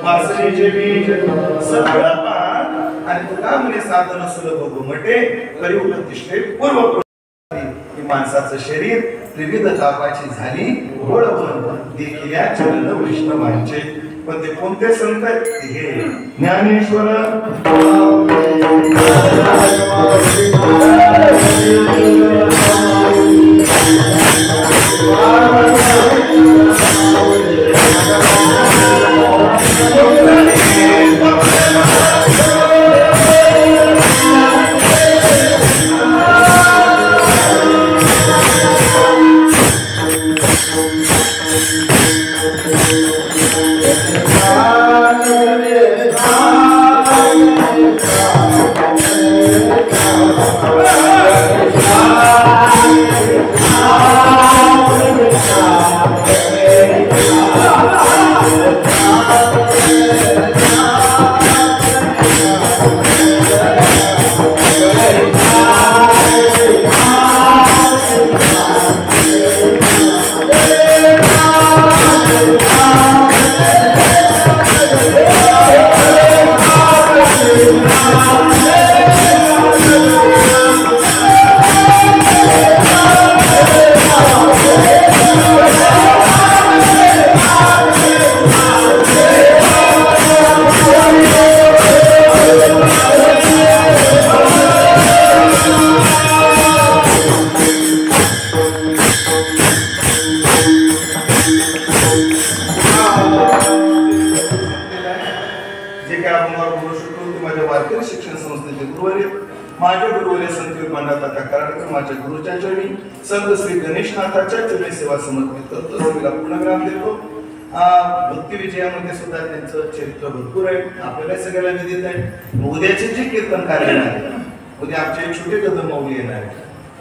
मासळीचे बीज सगळं पान आणि तुका म्हणे साधन सुलभ म्हटे करी प्रतिष्ठे पूर्व. माणसाचं शरीर त्रिविध तापाची झाली गोळवण देखील या चरण वैष्णवांचे. पण ते कोणते संत आहेत? हे ज्ञानेश्वर माझ्या गुरुच्या चरणी संत श्री गणेशनाथाच्या चरणी सेवा समर्पित करतो. सेवेला पूर्णविराम देतो. भक्ती विजयामध्ये सुद्धा त्यांचं चरित्र भरपूर आहे. आपल्याला सगळ्याला मी देत आहे. उद्याचे जे कीर्तन कार्य आहे उद्या आमचे छोटे कदम मौली येणार आहे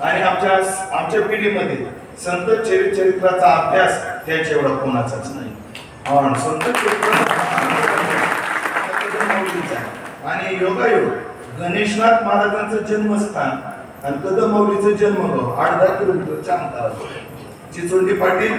आणि आमच्या पिढीमध्ये संत चरित्राचा अभ्यास त्याच्या एवढा कोणाचाच नाही. संत चरित्र आणि योगायोग गणेशनाथ महाराजांचं जन्मस्थान आणि कदमौलीचं जन्मगाव 8-10 किलोमीटरच्या अंतरावर. चिचोंडी पाटील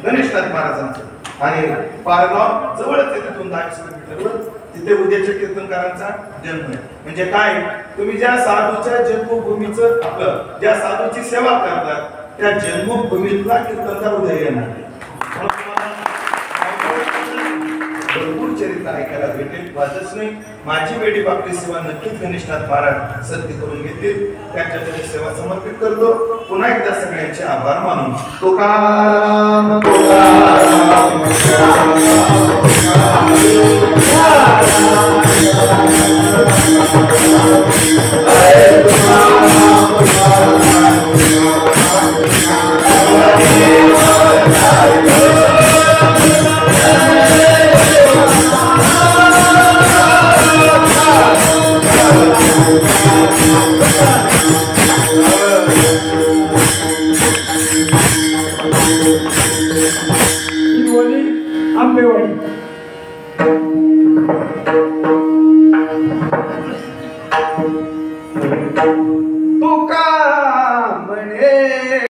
गणेशनाथ महाराजांचं आणि पारगाव जवळच आहे तिथून 10 किलोमीटरवर. तिथे उद्याच्या कीर्तनकारांचा जन्म आहे. म्हणजे काय तुम्ही ज्या साधूच्या जन्मभूमीचं आपलं ज्या साधूची सेवा करतात त्या जन्मभूमीतला कीर्तनकार उद्या येणार आहे. भरपूर चरित्र ऐकायला भेटेल. वाचच नाही माझी बेटी बापली सेवा नक्कीच गणेशनाथ महाराज सत्य करून घेतील. त्यांच्याकडे सेवा समर्पित करतो. पुन्हा एकदा सगळ्यांचे आभार मानून तुकाराम आंबेवाडी तुका म्हणे